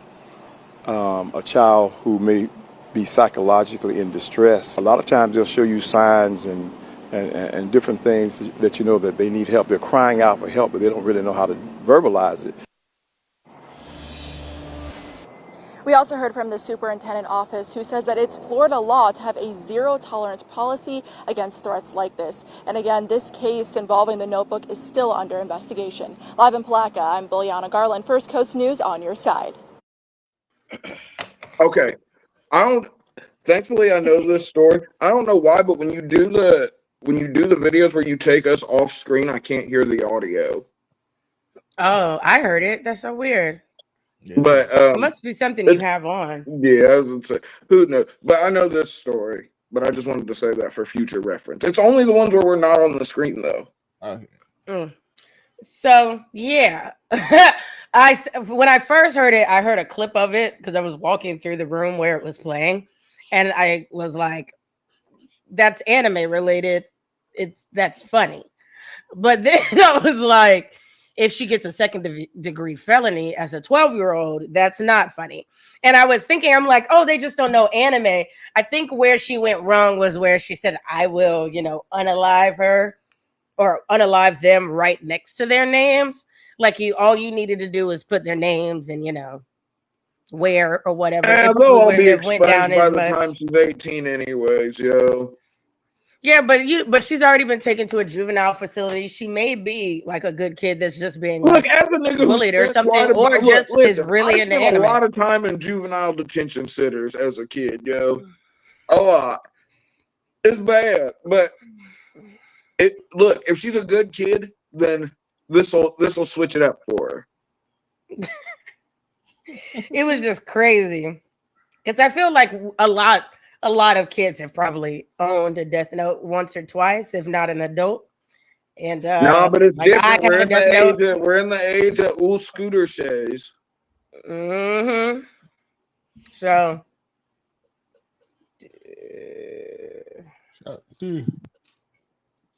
a child who may be psychologically in distress. A lot of times they'll show you signs and different things that you know that they need help. They're crying out for help, but they don't really know how to verbalize it. We also heard from the superintendent office, who says that it's Florida law to have a zero-tolerance policy against threats like this. And again, this case involving the notebook is still under investigation. Live in Palatka, I'm Biljana Garland, First Coast News, on your side. Okay, thankfully I know this story. I don't know why, but when you do the videos where you take us off screen, I can't hear the audio. Oh, I heard it. That's so weird. But it must be something you have on. Yeah, I was gonna say, who knows? But I know this story. But I just wanted to say that for future reference. It's only the ones where we're not on the screen, though. So yeah, when I first heard it, I heard a clip of it because I was walking through the room where it was playing, and I was like, "That's anime related. That's funny." But then I was like, if she gets a second-degree felony as a 12-year-old, that's not funny. And I was thinking, I'm like, oh, they just don't know anime. I think where she went wrong was where she said, I will, unalive her or unalive them right next to their names. Like all you needed to do was put their names and, where or whatever. Yeah, they'll all be exposed by the time she's 18 anyways, yo. Yeah, but she's already been taken to a juvenile facility. She may be like a good kid that's just being bullied or something, or just is really into anime. A lot of time in juvenile detention centers as a kid, yo. A lot. It's bad, but look, if she's a good kid, then this'll switch it up for her. It was just crazy because I feel like a lot of kids have probably owned a Death Note once or twice, if not an adult. And no, but it's different. We're in the age of old scooter shays. Mm-hmm. So,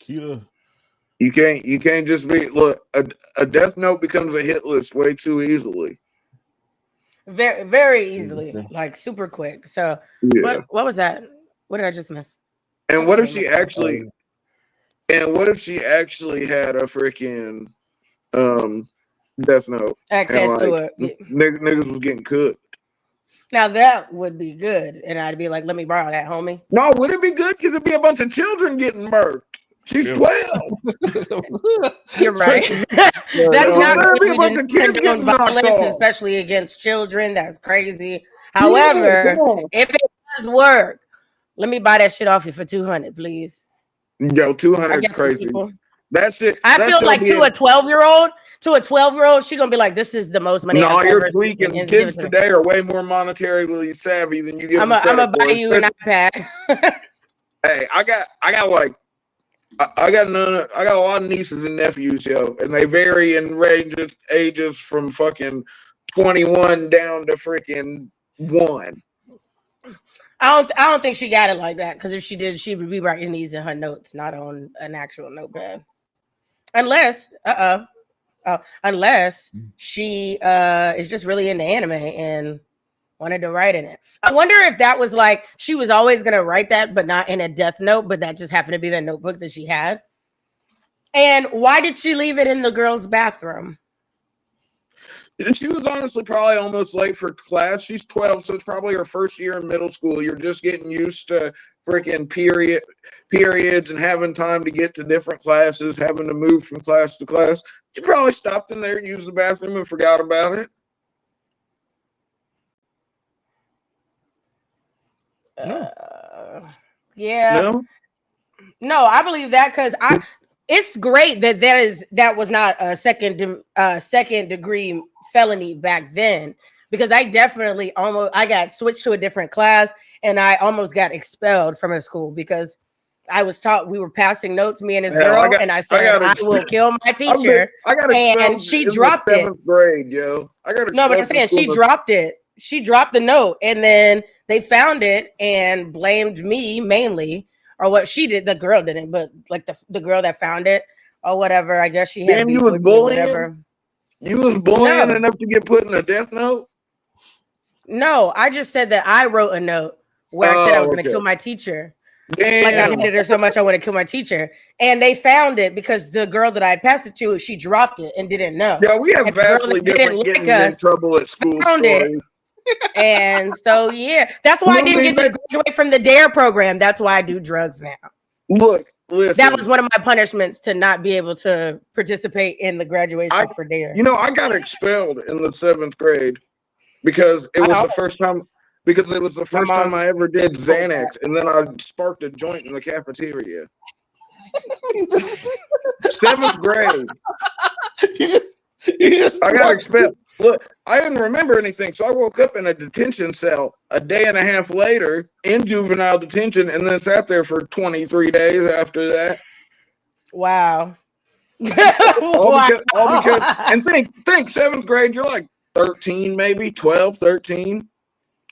Keita. You can't just be a Death Note becomes a hit list way too easily. Very, very easily, like super quick. So, yeah. What was that? What did I just miss? And what if she actually? And what if she actually had a freaking Death Note access to it? Niggas was getting cooked. Now that would be good, and I'd be like, "Let me borrow that, homie." No, would it be good? Because it'd be a bunch of children getting murked. She's 12. You're right. That's not good to condone violence, especially against children. That's crazy. However, if it does work, let me buy that shit off you for $200, please. Yo, 200 I is guess the crazy. people. That's it. I That feel should like be to a it. 12-year-old, she's gonna be like, "This is the most money No, I've you're ever seen." tweaking. And give Kids it to me. today are way more monetarily savvy than you give I'm them gonna credit buy for. you an iPad. Hey, I got like I got a lot of nieces and nephews, yo, and they vary in ranges ages from fucking 21 down to freaking 1. I don't think she got it like that, because if she did, she would be writing these in her notes, not on an actual notepad. Unless she is just really into anime and wanted to write in it. I wonder if that was like she was always gonna write that, but not in a death note, but that just happened to be the notebook that she had. And why did she leave it in the girls' bathroom? She was honestly probably almost late for class. She's 12, so it's probably her first year in middle school. You're just getting used to freaking periods and having time to get to different classes, having to move from class to class. She probably stopped in there, used the bathroom, and forgot about it. Yeah. No, I believe that, because it's great that was not a second degree felony back then, because I definitely I got switched to a different class and I almost got expelled from a school because I was taught, we were passing notes, me and this girl, and I said I will kill my teacher. I got expelled and she in dropped the it. 7th grade, yo. I got expelled. No, but I'm saying she dropped it. She dropped the note, and then they found it and blamed me mainly, or what she did. The girl didn't, but like the girl that found it or whatever. I guess she had beef with me or whatever. You was bullying enough to get put in a death note? No, I just said that I wrote a note where I said I was going to kill my teacher. Damn. Like I hated her so much I want to kill my teacher. And they found it because the girl that I had passed it to, she dropped it and didn't know. Yeah, we have and vastly different getting in trouble at school stories. And so, yeah, that's why I didn't get to graduate from the DARE program. That's why I do drugs now. Look, listen. That was one of my punishments, to not be able to participate in the graduation for DARE. You know, I got expelled in the 7th grade because it was the first time. Because it was the first time I ever did Xanax, and then I sparked a joint in the cafeteria. 7th grade. I got expelled. Look, I didn't remember anything, so I woke up in a detention cell a day and a half later in juvenile detention, and then sat there for 23 days after that. Wow. all because, and think 7th grade, you're like 13, maybe 12, 13.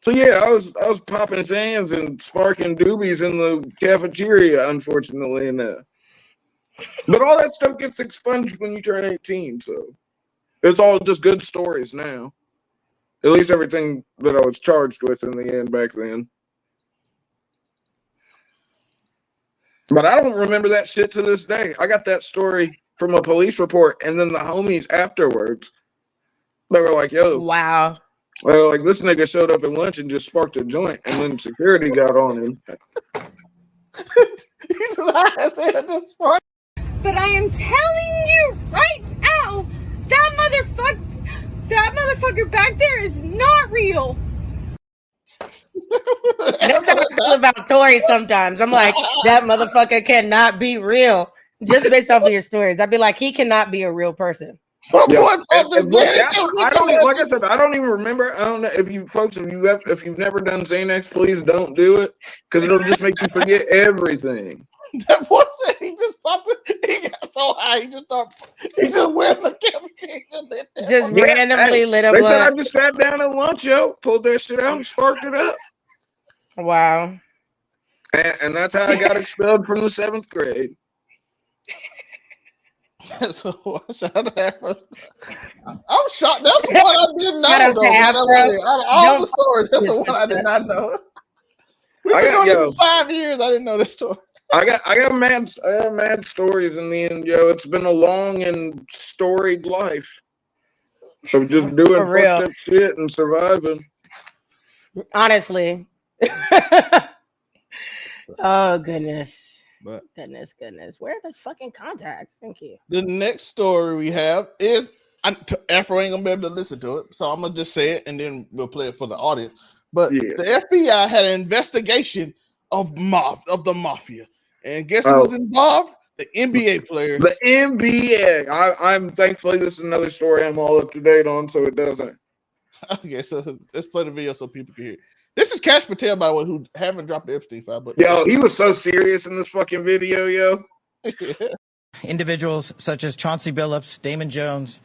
So yeah, I was popping Zans and sparking doobies in the cafeteria, unfortunately enough. But all that stuff gets expunged when you turn 18, so it's all just good stories now. At least everything that I was charged with in the end back then. But I don't remember that shit to this day. I got that story from a police report, and then the homies afterwards, they were like, yo. Wow. Well, like, this nigga showed up at lunch and just sparked a joint, and then security got on him. But I am telling you right now, that motherfucker back there is not real. That's how I feel about Tori sometimes. I'm like, that motherfucker cannot be real. Just based off of your stories, I'd be like, he cannot be a real person. Yeah. I don't even remember. I don't know if you folks, if you've never done Xanax, please don't do it, because it'll just make you forget everything. That boy said he just popped it. He got so high, he just wearing the cafeteria. Just randomly lit up. I just sat down at lunch, yo, pulled that shit out and sparked it up. Wow. And that's how I got expelled from the 7th grade. So I'm shocked. That's the one I didn't know. Out of all the stories, that's the one I did not know. I got 5 years. I didn't know this story. I got mad stories in the end, yo. It's been a long and storied life of just doing fucked up shit and surviving. Honestly. Oh goodness. But goodness. Where are the fucking contacts? Thank you. The next story we have is Afro ain't gonna be able to listen to it, so I'm gonna just say it and then we'll play it for the audience. But the FBI had an investigation of the mafia. And guess who was involved? The NBA players. The NBA. I'm thankfully this is another story I'm all up to date on, so it doesn't. Okay, so let's play the video so people can hear. This is Cash Patel, by the way, who haven't dropped the Epstein file. But yo, he was so serious in this fucking video, yo. Individuals such as Chauncey Billups, Damon Jones,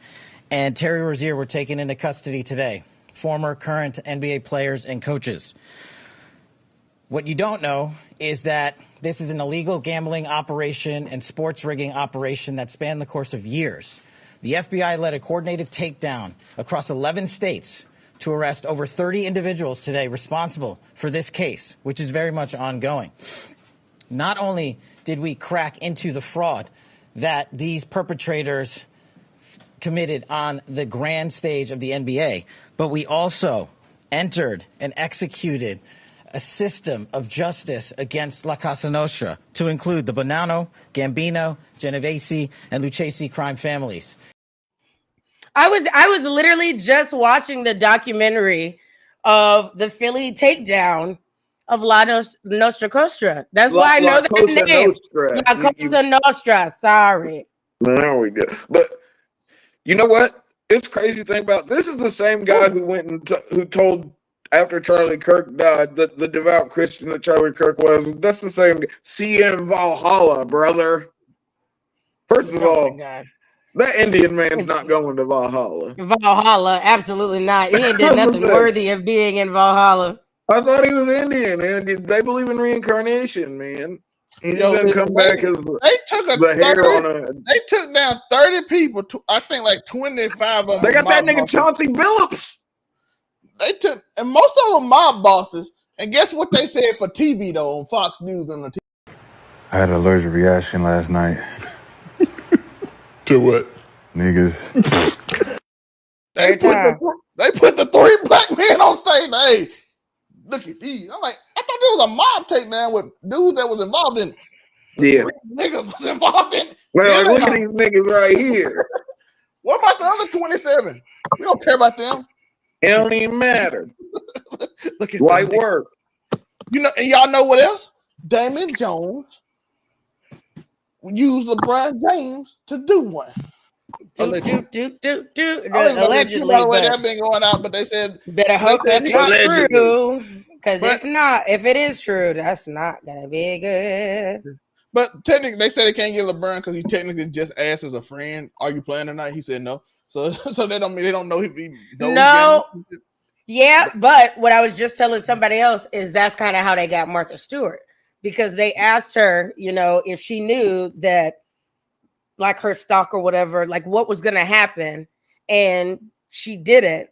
and Terry Rozier were taken into custody today. Former, current NBA players and coaches. What you don't know is that this is an illegal gambling operation and sports rigging operation that spanned the course of years. The FBI led a coordinated takedown across 11 states to arrest over 30 individuals today responsible for this case, which is very much ongoing. Not only did we crack into the fraud that these perpetrators committed on the grand stage of the NBA, but we also entered and executed a system of justice against La Casa Nostra to include the Bonanno, Gambino, Genovese, and Lucchese crime families. I was literally just watching the documentary of the Philly takedown of La Nostra Costa. That's why I know that name. La Cosa Nostra. Sorry. There we go. But you know what? It's crazy thing about this is the same guy who went and who told after Charlie Kirk died, the devout Christian that Charlie Kirk was. That's the same guy. See you in Valhalla, brother. First of all, that Indian man's not going to Valhalla. Valhalla, absolutely not. He ain't did nothing worthy of being in Valhalla. I thought he was Indian, and they believe in reincarnation, man. He's gonna come back as they took down 30 people. I think like 25 of them. They got that nigga Chauncey Billups. They took, and most of them mob bosses. And guess what they said for TV though on Fox News on the TV? I had an allergic reaction last night. To what? Niggas. They put the 3 black men on stage. Hey, look at these. I'm like, I thought there was a mob takedown with dudes that was involved in. Yeah, niggas was involved in. Well, look at these niggas right here. What about the other 27? We don't care about them. It don't even matter. Look at light work. You know, and y'all know what else? Damon Jones used LeBron James to do one. Allegedly. Allegedly, that been going out, but they said better hope that's not true. Because if it is true, that's not gonna be good. But technically, they said they can't get LeBron because he technically just asked as a friend, "Are you playing tonight?" He said no. So they don't know if he knows. No. Yeah, but what I was just telling somebody else is that's kind of how they got Martha Stewart, because they asked her, you know, if she knew that, like, her stock or whatever, like what was going to happen, and she didn't.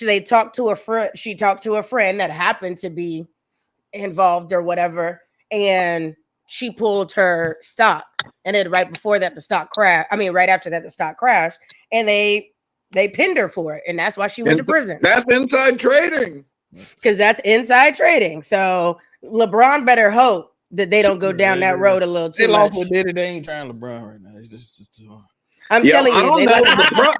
They talked to a friend. She talked to a friend that happened to be involved or whatever, and she pulled her stock. And then right before that, the stock crashed. I mean, right after that, the stock crashed, and they pinned her for it, and that's why she went to prison. That's inside trading. Because that's inside trading. So LeBron better hope that they don't go down that road a little too much. They lost much. with Diddy. They ain't trying LeBron right now. It's just too hard. I'm telling you, they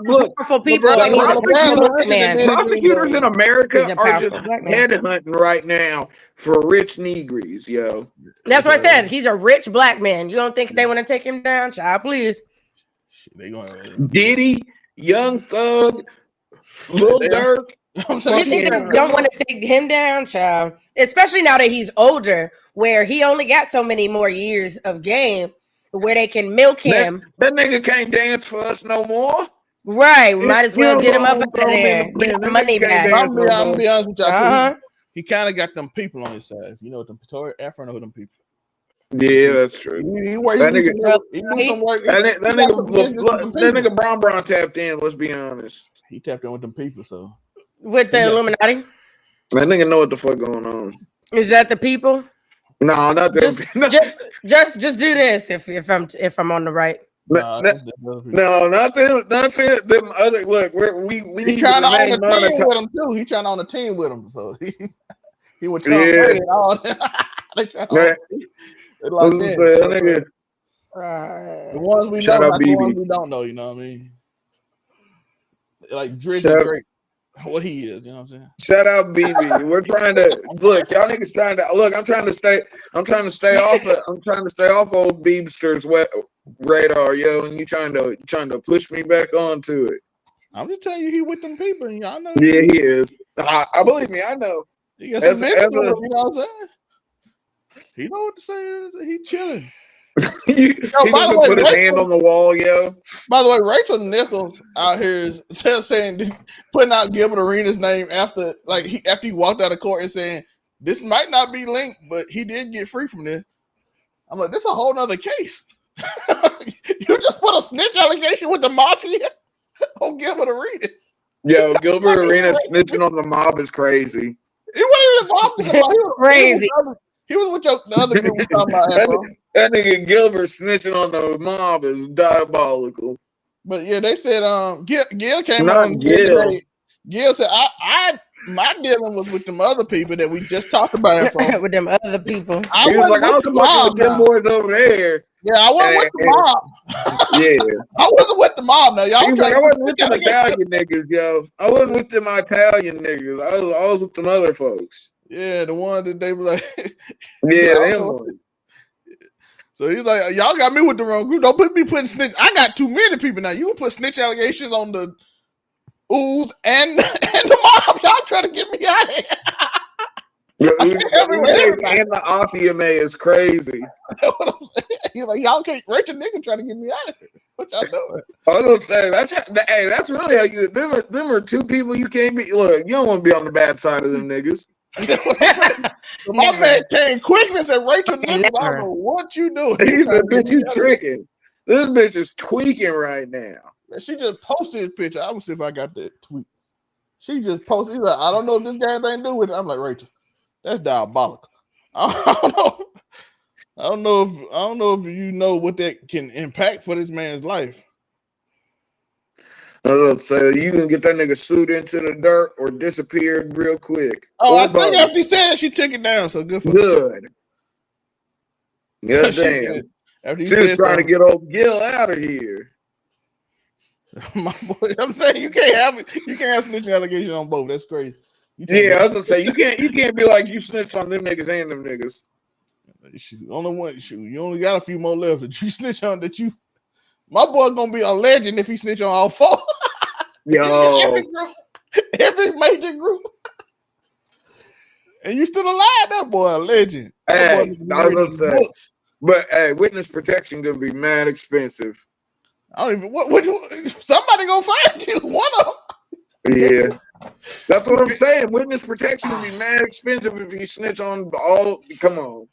look, powerful people. Prosecutors in America are just headhunting right now for rich Negrees, yo. That's what I said. He's a rich black man. You don't think they want to take him down? Child, please. They going Diddy, Young Thug, Lil Durk. You think they don't want to take him down, child? Especially now that he's older, where he only got so many more years of game, where they can milk him. That nigga can't dance for us no more. Right. We might as well get him up out of there. Get the money back. I'm gonna be honest with y'all. He kind of got them people on his side. You know, them Afro know them people. Yeah, that's true. That nigga Bron tapped in. Let's be honest. He tapped in with them people. So with the Illuminati. That nigga know what the fuck going on. Is that the people? No, not them. Just do this if I'm on the right. No, not them. Not them other. Look, we need trying to own a team with him too. He trying to own a team with him. So he would try to play it all. They trying to the ones we know, like the ones we don't know. You know what I mean? Like Drake and Drake. what he is. You know what I'm saying? Shout out BB. We're trying to look. Y'all niggas trying to look. I'm trying to stay off. I'm trying to stay off old Beebster's radar, yo. And you trying to push me back onto it. I'm just telling you, he with them people. And y'all know. Yeah, he is. I believe me. I know. He got some mental, you know what I'm saying? He know what to say. He chilling. He just put his hand on the wall, yo. By the way, Rachel Nichols out here is saying, putting out Gilbert Arenas' name after he walked out of court and saying this might not be linked, but he did get free from this. I'm like, this is a whole nother case. You just put a snitch allegation with the mafia on Gilbert Arenas. Yo, Gilbert Arenas snitching on the mob is crazy. He wasn't involved in the mob. He was crazy. He was with the other people we talking about. That nigga Gilbert snitching on the mob is diabolical. But yeah, they said Gil came Not on. Gil. Gil said my dealing was with them other people that we just talked about. With them other people. He was like, I was with them boys over there. Yeah, I wasn't with the mob. Yeah. I wasn't with the mob now. Y'all He was like, I wasn't with them Italian niggas, yo. I wasn't with them Italian niggas. I was with them other folks. Yeah, the one that they were like, yeah, them ones. So he's like, y'all got me with the wrong group. Don't put me putting snitch. I got too many people now. You can put snitch allegations on the Ooze and the mob. Y'all trying to get me out of here. And the Mafia May is crazy. He's like, y'all can't. Rachel nigga trying to get me out of here. What y'all doing? I was gonna say that's really how you. Them are two people you can't be. Look, you don't want to be on the bad side of them niggas. My man came quickly and said, Rachel niggas, I don't know what you doing. He's a bitch, you tricking. This bitch is tweaking right now. She just posted his picture. I'm gonna see if I got that tweet. She just posted. He's like, I don't know if this guy has anything to do with it. I'm like, Rachel, that's diabolical. I don't know if you know what that can impact for this man's life. I was gonna say you can get that nigga sued into the dirt or disappeared real quick. Oh, I think after he said it, she took it down. So good for good. Yeah, damn. She was trying to get old Gil out of here. My boy, I'm saying you can't have snitching allegations on both. That's crazy. Yeah, I was gonna say you can't be like you snitched on them niggas and them niggas. Only one. You only got a few more left that you snitch on. My boy's gonna be a legend if he snitch on all four. Yo, every major group, and you still alive. That boy a legend. Hey, I was gonna say, but hey, witness protection gonna be mad expensive. I don't even. What somebody gonna find you? One of them. Yeah, that's what I'm saying. Witness protection will be mad expensive if you snitch on all. Come on.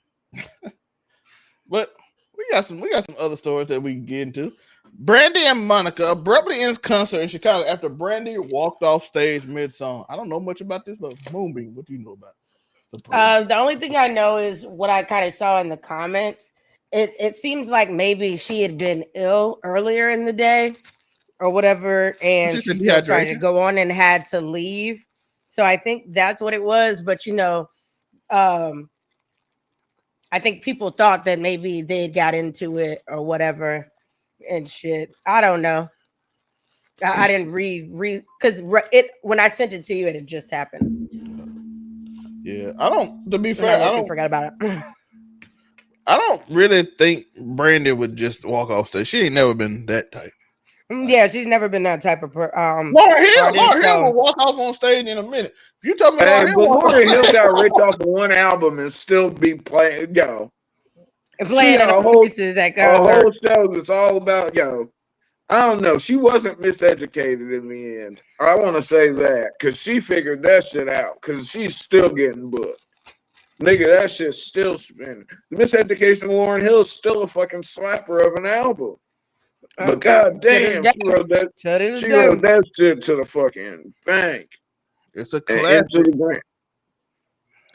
But we got some other stories that we can get into. Brandy and Monica abruptly ends concert in Chicago after Brandy walked off stage mid-song. I don't know much about this, but Moonbeam, what do you know about it? The only thing I know is what I kind of saw in the comments. It seems like maybe she had been ill earlier in the day or whatever, and she's still trying to go on and had to leave. So I think that's what it was. But I think people thought that maybe they got into it or whatever and shit. I don't know. I didn't read because when I sent it to you, it had just happened. Yeah, I don't. To be fair, I forgot about it. I don't really think Brandy would just walk off stage. She ain't never been that type. Yeah, she's never been that type of person. Lauryn Hill will walk off on stage in a minute. If you tell me Lauryn Hill got rich off of one album and still be playing, playing a whole show that's all about I don't know. She wasn't miseducated in the end. I want to say that because she figured that shit out because she's still getting booked. Nigga, that shit's still spinning. The Miseducation of Lauryn Hill is still a fucking slapper of an album. But goddamn, she wrote that shit to the fucking bank. It's a classic.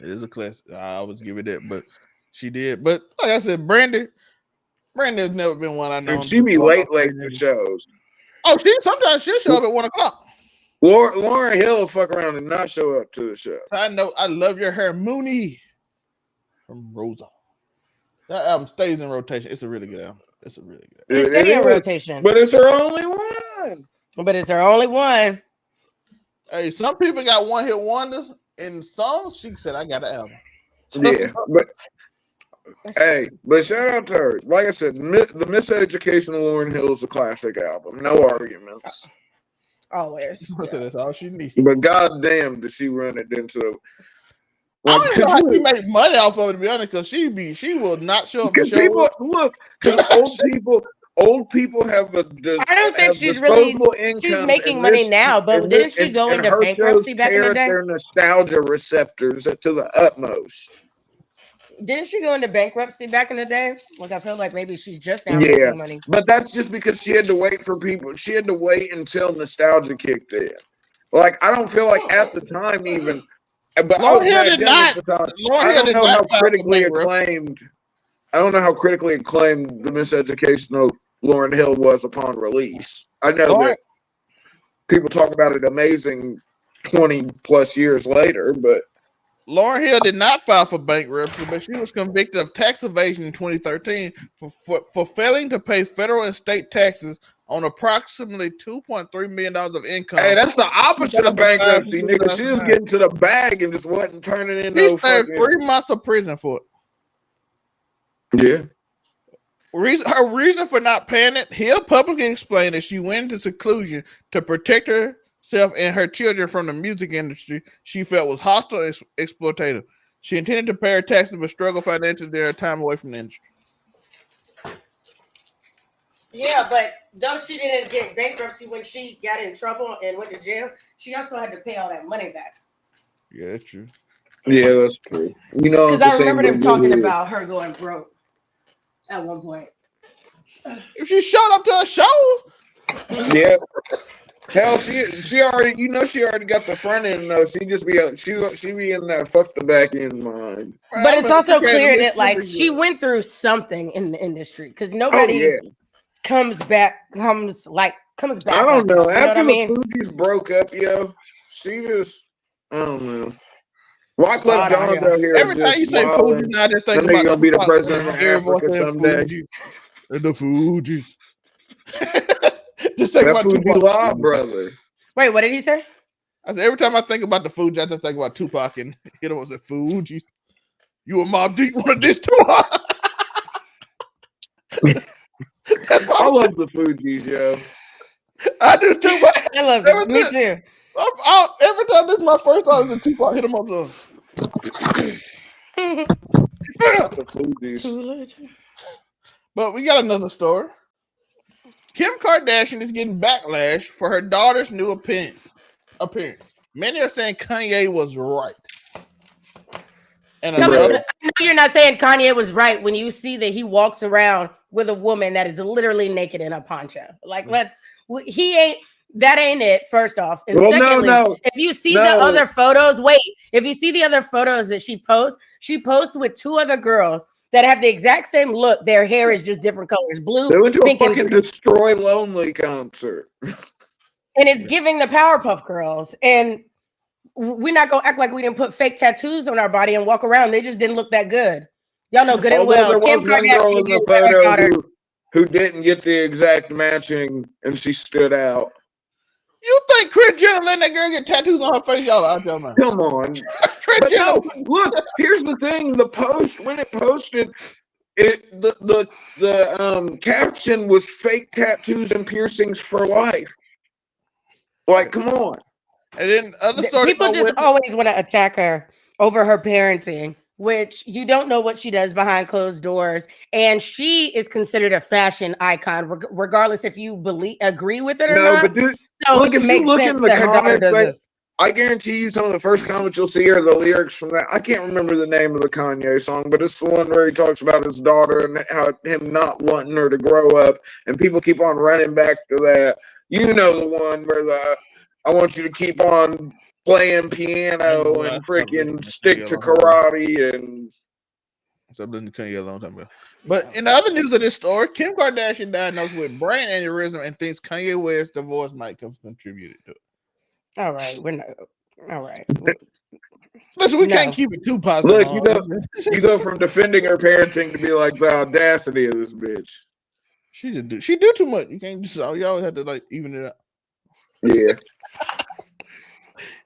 It is a classic. I always give it that, but she did. But like I said, Brandy has never been one I know. And she be late for shows. Oh, sometimes she'll show up at 1 o'clock. Lauryn Hill will fuck around and not show up to the show. I know. I love your hair, Mooney from Rosa. That album stays in rotation. It's a really good album. It's It's staying in rotation. But it's her only one. But it's her only one. Hey, some people got one hit wonders in songs. She said, "I got an album." Yeah, but hey, but shout out to her. Like I said, the Miseducation of Lauryn Hill is a classic album. No arguments. Always. That's all she needs. But goddamn, did she run it into? I don't even know how she make money off of it, to be honest, because she will not show up. Because people look, because old people have a. I don't think she's really. She's making money now, but didn't she go into bankruptcy back in the day? Their nostalgia receptors to the utmost. Didn't she go into bankruptcy back in the day? Like I feel like maybe she's just now making money. But that's just because she had to wait for people. She had to wait until nostalgia kicked in. Like I don't feel like at the time even. But Lauryn Hill did not. I don't know how critically acclaimed. I don't know how critically acclaimed the Miseducation of Lauryn Hill was upon release. I know that people talk about it amazing 20 plus years later, but Lauryn Hill did not file for bankruptcy, but she was convicted of tax evasion in 2013 for failing to pay federal and state taxes on approximately $2.3 million of income. Hey, that's the opposite of bankruptcy, nigga. She was getting to the bag and just wasn't turning in no fucking... 3 months of prison for it. Yeah. Her reason for not paying it, Hill publicly explained that she went into seclusion to protect herself and her children from the music industry she felt was hostile and exploitative. She intended to pay her taxes but struggled financially during her time away from the industry. Yeah, but though she didn't get bankruptcy when she got in trouble and went to jail, she also had to pay all that money back. Yeah, that's true. Yeah, that's true. You know, because I remember them talking about her going broke at one point. If she showed up to a show, yeah. Hell, she already, you know, she already got the front end though. She be in that fuck the back end mind. But it's also clear that like she went through something in the industry because nobody comes back. I don't know. After I mean? the Fugees broke up, yo, she just I don't know. Wyclef John's out here. Every time you say Fugees, now they think about gonna be the president of Africa someday. And the Fugees. Just think about Fugees Law, brother. Wait, what did he say? I said every time I think about the Fugees, I just think about Tupac and hit him with the Fugees. You and Mobb Deep wanted this Tupac. I love the Fugees, yo. I do too. But I love it. Me too. Every time this is my first thought is a Tupac hit him on the. But we got another story. Kim Kardashian is getting backlash for her daughter's new appearance. Many are saying Kanye was right. And I know you're not saying Kanye was right when you see that he walks around with a woman that is literally naked in a poncho. Like, that ain't it, first off. And secondly, if you see the other photos, if you see the other photos that she posts with two other girls that have the exact same look. Their hair is just different colors. Blue, they went to pink, a fucking Destroy Lonely concert. And it's giving the Powerpuff Girls. And we're not going to act like we didn't put fake tattoos on our body and walk around. They just didn't look that good. Y'all know good and well. Kim Kardashian in the photo who didn't get the exact matching and she stood out. You think Kris Jenner let that girl get tattoos on her face? Y'all out there, man. Come on. Look, here's the thing. The post, when it posted, the caption was fake tattoos and piercings for life. Like, come on. And then other stories. People just always want to attack her over her parenting, which you don't know what she does behind closed doors. And she is considered a fashion icon, regardless if you agree with it or not. But dude, so look, it makes sense that her daughter does this. I guarantee you some of the first comments you'll see are the lyrics from that. I can't remember the name of the Kanye song, but it's the one where he talks about his daughter and how him not wanting her to grow up. And people keep on running back to that. You know the one where I want you to keep on playing piano and freaking stick to karate and. So I've been to Kanye a long time ago. But in the other news of this story, Kim Kardashian diagnosed with brain aneurysm and thinks Kanye West's divorce might have contributed to it. All right, we're not. All right. Listen, we can't keep it too positive. Look, you go from defending her parenting to be like the audacity of this bitch. She do too much. You can't just. You always have to like even it up. Yeah.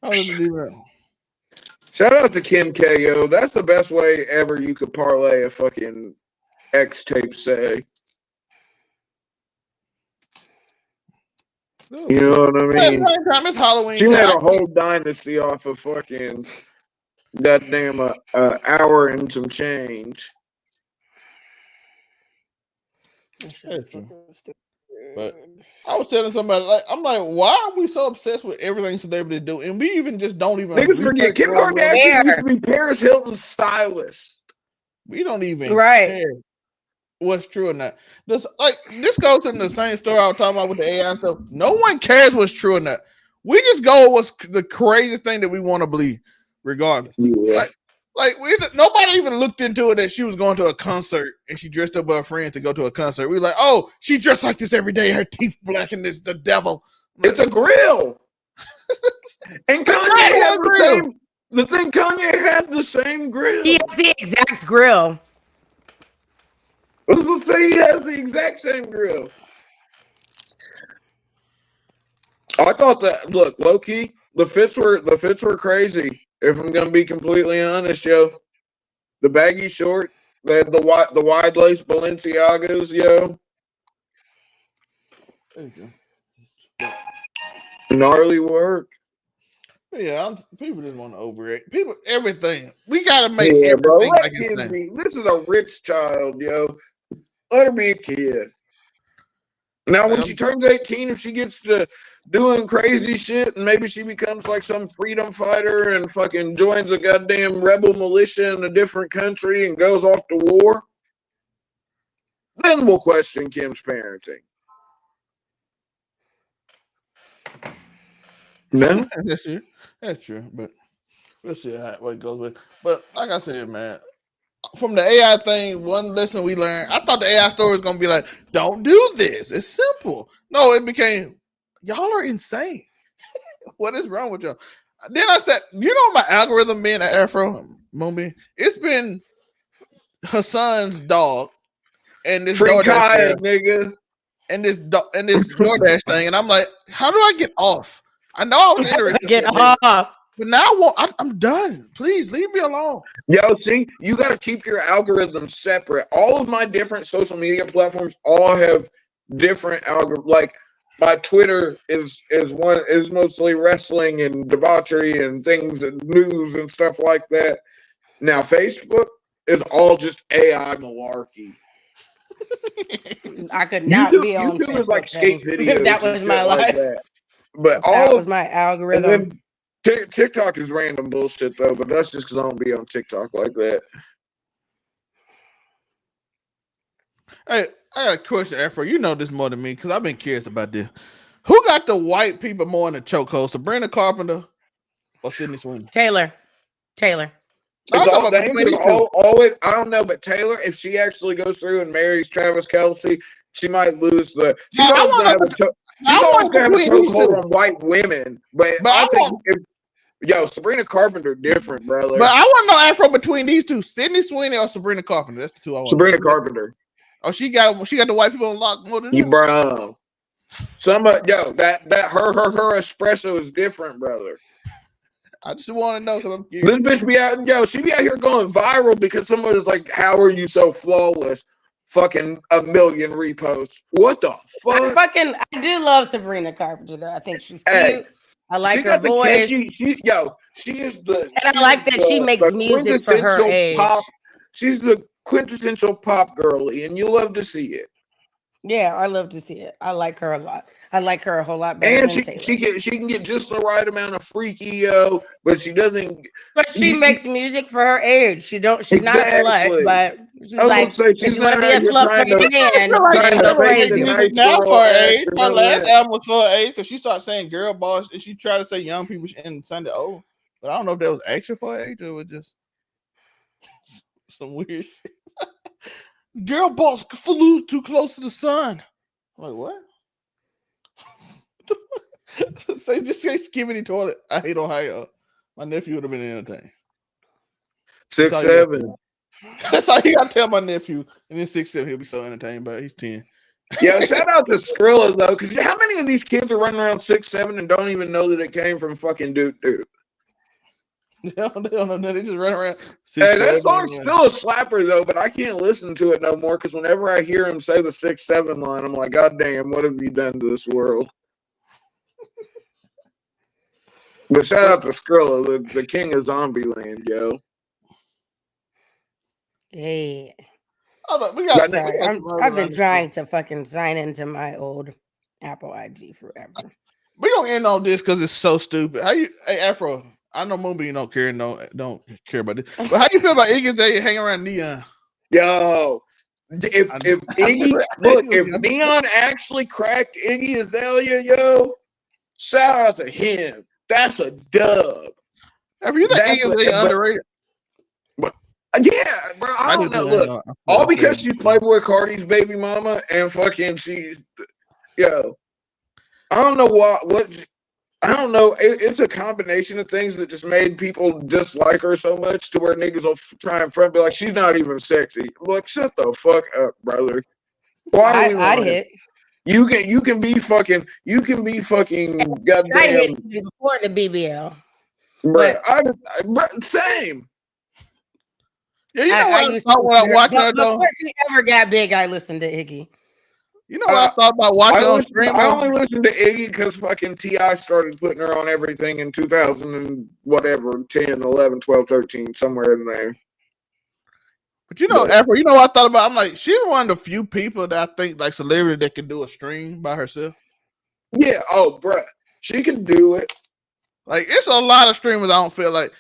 I wasn't even. Shout out to Kim KO. That's the best way ever you could parlay a fucking X tape say. You know what I mean? Time it's Halloween. She made a whole dynasty off of fucking goddamn hour and some change. But I was telling somebody, like, I'm like, why are we so obsessed with everything celebrities do? And we even just don't even Niggas forget Kim Kardashian used to be Paris Hilton's stylist. We don't even Right. care what's true or not. This goes in the same story I was talking about with the AI stuff. No one cares what's true or not. We just go with what's the craziest thing that we want to believe, regardless. Yeah. Nobody even looked into it that she was going to a concert and she dressed up with her friends to go to a concert. We were like, oh, she dressed like this every day. Her teeth black and this the devil. It's a grill. And Kanye had the thing. Kanye had the same grill. He has the exact grill. Let's say he has the exact same grill. I thought that. Look, low key, the fits were crazy. If I'm gonna be completely honest, yo, the baggy short, the wide lace Balenciagas, yo, Thank you. gnarly work. Yeah, people just want to overreact. People, everything. We gotta make Yeah, everything bro. like it's This is a rich child, yo. Let her be a kid. Now, when she turns 18, if she gets to doing crazy shit and maybe she becomes like some freedom fighter and fucking joins a goddamn rebel militia in a different country and goes off to war, then we'll question Kim's parenting. No? That's true. But we'll see what it goes with. But like I said, man, from the AI thing, one lesson we learned, I thought the AI story was gonna be like, don't do this. It's simple. No, it became, y'all are insane. What is wrong with y'all? Then I said, you know my algorithm being an Afro Moonbeam? It's been Hassan's dog and this DoorDash nigga. And this DoorDash thing. And I'm like, how do I get off? I know I was interested. Get off. But now I'm done. Please leave me alone. Yo, see, you got to keep your algorithms separate. All of my different social media platforms all have different algorithms. Like my Twitter is mostly wrestling and debauchery and things and news and stuff like that. Now Facebook is all just AI malarkey. I could not be on YouTube Facebook is like skate videos. That was my life. Like that. But that was my algorithm. TikTok is random bullshit though, but that's just because I don't be on TikTok like that. Hey, I got a question, Afro. You know this more than me because I've been curious about this. Who got the white people more in the chokehold? Sabrina Carpenter or Sydney Sweeney? Taylor. Always, I don't know, but Taylor, if she actually goes through and marries Travis Kelce, she might lose the. She's always gonna have a chokehold on white women, but I think Sabrina Carpenter different, brother. But I want to know, Afro, between these two, Sydney Sweeney or Sabrina Carpenter. That's the two I want. Sabrina Carpenter. Oh, she got the white people on lock more than you, bro. That her espresso is different, brother. I just want to know because I'm curious. This bitch be out, she be out here going viral because somebody's like, "How are you so flawless?" Fucking 1 million reposts. What the fuck? I do love Sabrina Carpenter though. I think she's cute. I like her voice. She is the. And I like that she makes music for her age. She's the quintessential pop girly, and you love to see it. Yeah, I love to see it. I like her a lot. I like her a whole lot better. And than Taylor. she can get just the right amount of freaky, but she doesn't. But she makes music for her age. She's not a slut, but she's like, if you want to be a slut for your man, go crazy. Now for her age, her last album was for her age because she started saying "girl boss" and she tried to say young people and sounded old. But I don't know if that was actually for her age or it was just some weird shit. Girl boss flew too close to the sun. I'm like, what? Just say skibbity toilet. I hate Ohio. My nephew would have been entertained. 6'7". That's all you gotta tell my nephew. And then 6'7", he'll be so entertained, but he's 10. Yeah, shout out to Skrilla though, because how many of these kids are running around 6'7" and don't even know that it came from fucking Duke Duke? They don't know. They just run around. Hey, that song's still a slapper though, but I can't listen to it no more because whenever I hear him say the 6'7" line, I'm like, God damn, what have you done to this world? But shout out to Skrilla, the king of Zombieland, yo. Hey. Oh, I've been trying to fucking sign into my old Apple ID forever. We gonna end on this because it's so stupid. Hey Afro, I know Moonbeam don't care care about this, but how you feel about Iggy Azalea hanging around Neon? Yo, if Neon actually cracked Iggy Azalea, yo, shout out to him. That's a dub. Have you think Iggy Azalea underrated? Yeah, bro. I don't know. Look, all because she's Playboy Cardi's baby mama and fucking she's, yo. I don't know what I don't know. It's a combination of things that just made people dislike her so much to where niggas will try and front be like, she's not even sexy. I'm like, shut the fuck up, brother. Why do we I'd hit. You can be fucking goddamn before the BBL. But same. Yeah, you know what I thought when I watched her though? Before she ever got big, I listened to Iggy. You know what I thought about watching on stream? I only listened to Iggy because fucking T.I. started putting her on everything in 2000 and whatever, 10, 11, 12, 13, somewhere in there. But you know, Afro, you know what I thought about? I'm like, she's one of the few people that I think like celebrity that can do a stream by herself. Yeah, oh, bruh. She can do it. Like, it's a lot of streamers I don't feel like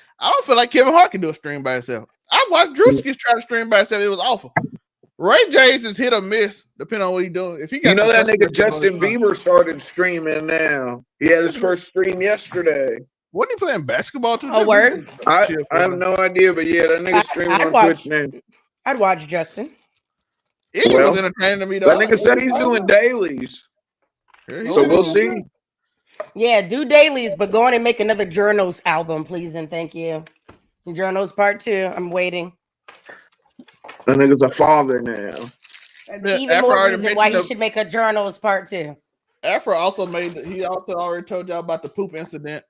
Kevin Hart can do a stream by himself. I watched Drewski try to stream by himself. It was awful. Ray J's is hit or miss, depending on what he's doing. If he got that nigga Justin Bieber started streaming now. He had his first stream yesterday. Wasn't he playing basketball too? Oh, word? I have no idea, but yeah, that nigga streaming on Twitch now. I'd watch Justin. It was entertaining to me though. That nigga said he's doing dailies. So we'll see. Yeah, do dailies, but go on and make another Journals album, please and thank you. Journals Part 2. I'm waiting. That nigga's a father now. That's even more reason why he should make a Journals Part 2. Afro also already told y'all about the poop incident.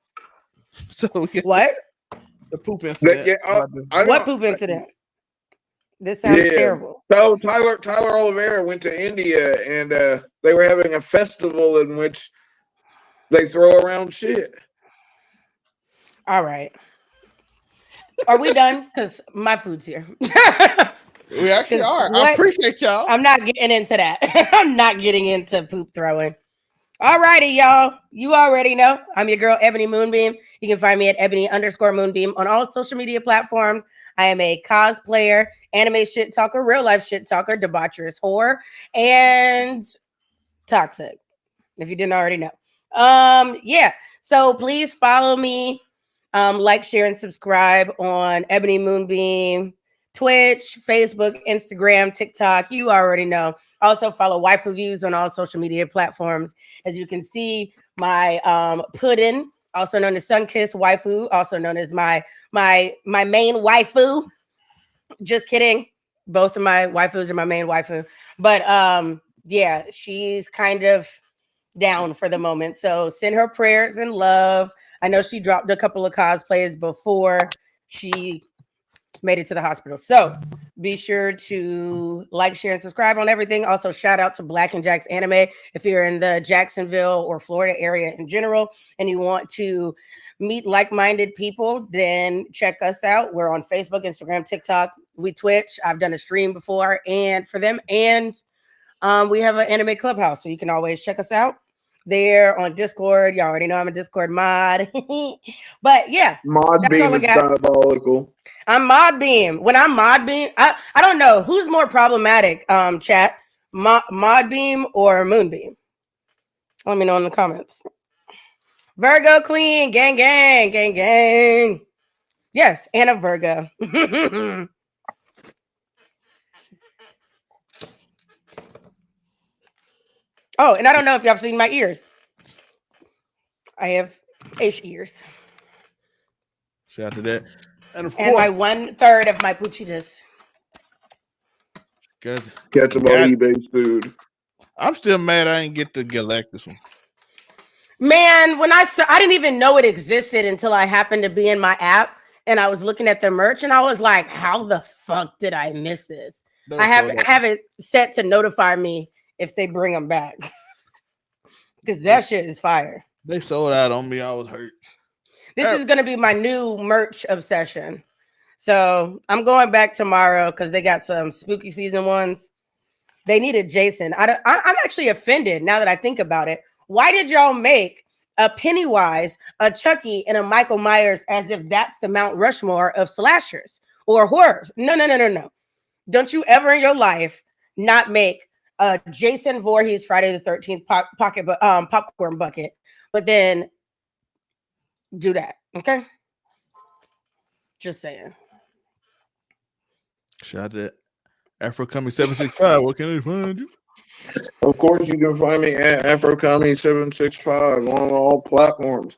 So what? The poop incident. What poop incident? This sounds terrible. So Tyler Oliveira went to India and they were having a festival in which they throw around shit. All right. Are we done? Because my food's here. We actually are. I appreciate y'all. I'm not getting into that. I'm not getting into poop throwing. All righty, y'all. You already know. I'm your girl, Ebony Moonbeam. You can find me at Ebony_Moonbeam on all social media platforms. I am a cosplayer, anime shit talker, real life shit talker, debaucherous whore, and toxic. If you didn't already know. Yeah. So please follow me. Like, share, and subscribe on Ebony Moonbeam, Twitch, Facebook, Instagram, TikTok. You already know. Also follow Waifu Views on all social media platforms. As you can see, my pudding, also known as Sunkiss Waifu, also known as my main waifu. Just kidding. Both of my waifus are my main waifu. But yeah, she's kind of down for the moment. So send her prayers and love. I know she dropped a couple of cosplays before she made it to the hospital. So be sure to like, share, and subscribe on everything. Also, shout out to Black and Jack's Anime. If you're in the Jacksonville or Florida area in general and you want to meet like-minded people, then check us out. We're on Facebook, Instagram, TikTok. We Twitch. I've done a stream before and for them. And we have an anime clubhouse, so you can always check us out there on Discord. Y'all already know I'm a Discord mod. But yeah, Mod Beam is diabolical. I'm Mod Beam. When I'm Mod Beam, I don't know who's more problematic, chat, Mod Beam or Moonbeam. Let me know in the comments. Virgo Queen, gang, gang, gang, gang. Yes, and a Virgo. Oh, and I don't know if y'all have seen my ears. I have H ears. Shout out to that. And my 1/3 of my puchitas. Good. Catch them on eBay food. I'm still mad I didn't get the Galactus one. Man, when I didn't even know it existed until I happened to be in my app and I was looking at the merch and I was like, how the fuck did I miss this? I have it set to notify me if they bring them back. Because that shit is fire. They sold out on me. I was hurt. This is going to be my new merch obsession. So I'm going back tomorrow because they got some spooky season ones. They needed Jason. I'm actually offended now that I think about it. Why did y'all make a Pennywise, a Chucky, and a Michael Myers as if that's the Mount Rushmore of slashers or horror? No. Don't you ever in your life not make a Jason Voorhees Friday the 13th popcorn bucket, but then do that, okay? Just saying. Shout out to Afro Coming 765. What can they find you? Of course, you can find me at AfroComedy765 on all platforms.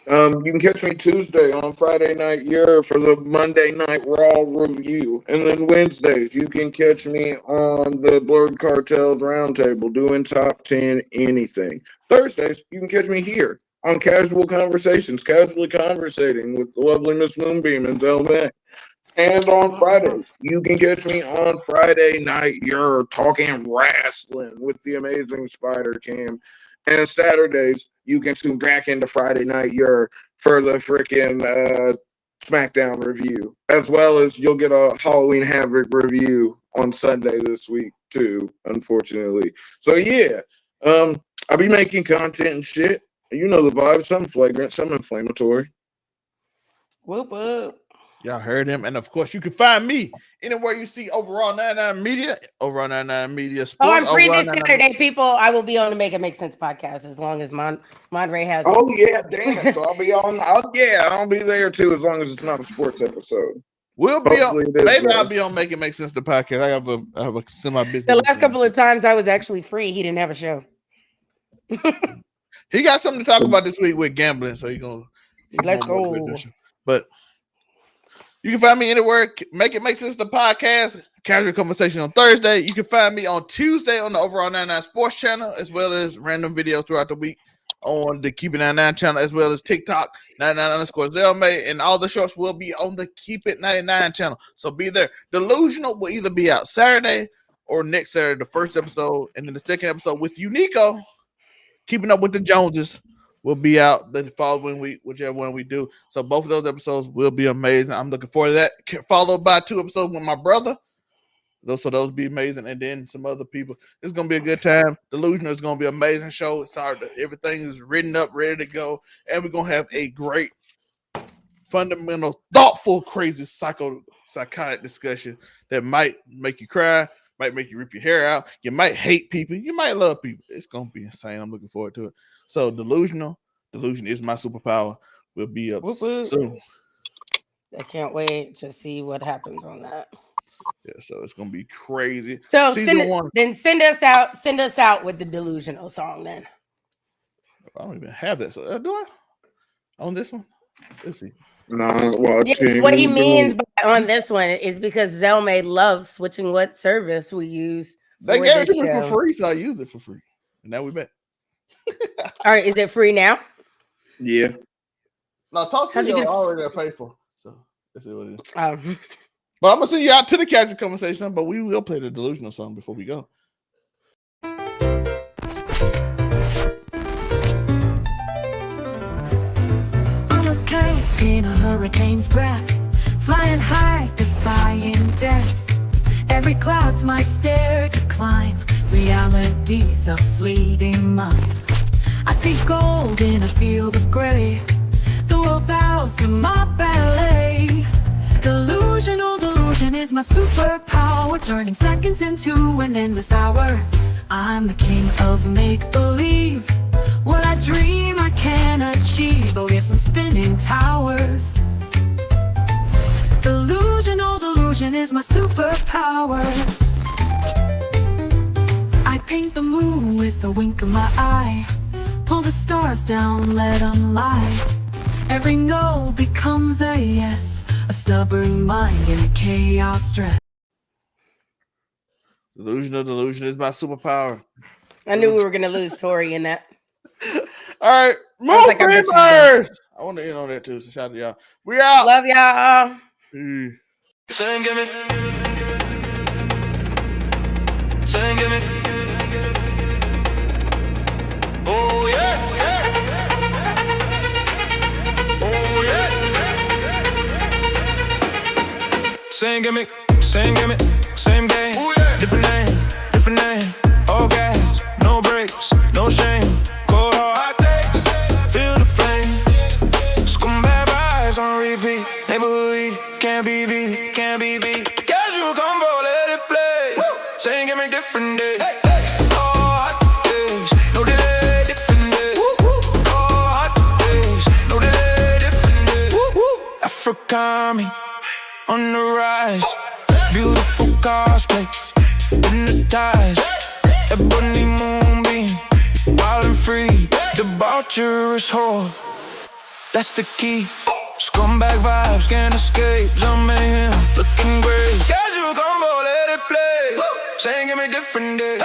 You can catch me Tuesday on Friday Night for the Monday Night Raw review. And then Wednesdays, you can catch me on the Blurred Cartels Roundtable doing top 10 anything. Thursdays, you can catch me here on Casual Conversations, casually conversating with the lovely Miss Moonbeam and Zelmac. And on Fridays, you can catch me on Friday Night talking wrestling with the amazing Spider Cam. And Saturdays, you can tune back into Friday Night for the freaking SmackDown review. As well as you'll get a Halloween Havoc review on Sunday this week, too, unfortunately. So, yeah, I'll be making content and shit. You know the vibe, some flagrant, some inflammatory. Whoop, whoop. Y'all heard him. And of course, you can find me anywhere you see Overall99 Media, Overall99 Media Sports. Oh, I'm free this Saturday, people. I will be on the Make It Make Sense podcast as long as Monray has. Oh, yeah, damn it. So I'll be on. I'll be there too as long as it's not a sports episode. We'll be on. Maybe I'll be on Make It Make Sense the podcast. I have a semi-business. The last couple of times I was actually free, he didn't have a show. He got something to talk about this week with gambling, so let's go. But you can find me anywhere. Make It Make Sense the podcast. Casual Conversation on Thursday. You can find me on Tuesday on the Overall99 Sports channel, as well as random videos throughout the week on the Keep It 99 channel, as well as TikTok 99_Zelmay, and all the shorts will be on the Keep It 99 channel. So be there. Delusional will either be out Saturday or next Saturday, the first episode, and then the second episode with Uniqo, Keeping Up with the Joneses, will be out the following week, whichever one we do. So both of those episodes will be amazing. I'm looking forward to that. Followed by 2 episodes with my brother. Those will be amazing. And then some other people. It's going to be a good time. Delusional is going to be an amazing show. Everything is written up, ready to go. And we're going to have a great, fundamental, thoughtful, crazy, psychotic discussion that might make you cry, might make you rip your hair out. You might hate people. You might love people. It's going to be insane. I'm looking forward to it. So delusion is my superpower. We'll be up soon. I can't wait to see what happens on that. Yeah, so it's gonna be crazy. So send us out with the delusional song then. I don't even have that. So do I on this one? Let's see. No, yes, what he means by on this one is because Zelmay loves switching what service we use. They gave it to me for free, so I used it for free. And now we bet. All right, is it free now? Yeah. No, Toast Studio already got paid for. So let's see what it is. But I'm gonna send you out to the Casual Conversation, but we will play the delusional song before we go. I'm a kite in a hurricane's breath, flying high, defying death. Every cloud's my stair to climb. Reality's a fleeting mind. I see gold in a field of gray. The world bows to my ballet. Delusion is my superpower, turning seconds into an endless hour. I'm the king of make-believe. What I dream I can achieve. Oh yes, I'm spinning towers. Delusion is my superpower. I paint the moon with a wink of my eye. Pull the stars down, let them lie. Every no becomes a yes. A stubborn mind in chaos stress. Delusion is my superpower. I knew we were gonna lose Tori in that. All right, was like, I'm just movers. I want to end on that too. So shout out to y'all. We out. Love y'all. Sing, give me. Sing, give me. Oh yeah. Oh yeah. Sing, give me. Sing, give me. Same game. Different name. Different name. All gas. No brakes. No shame. Cold hard takes. Feel the flame. Scumbag vibes on repeat. Neighborhood. Can't be beat. Can't be beat. Casual combo. Let it play. Sing, give me different day. Africami on the rise, beautiful cosplay, hypnotized, ebony moonbeam, wild and free, debaucherous whore, that's the key. Scumbag vibes can't escape, some mayhem, looking great. Casual combo, let it play. Saying give me different day.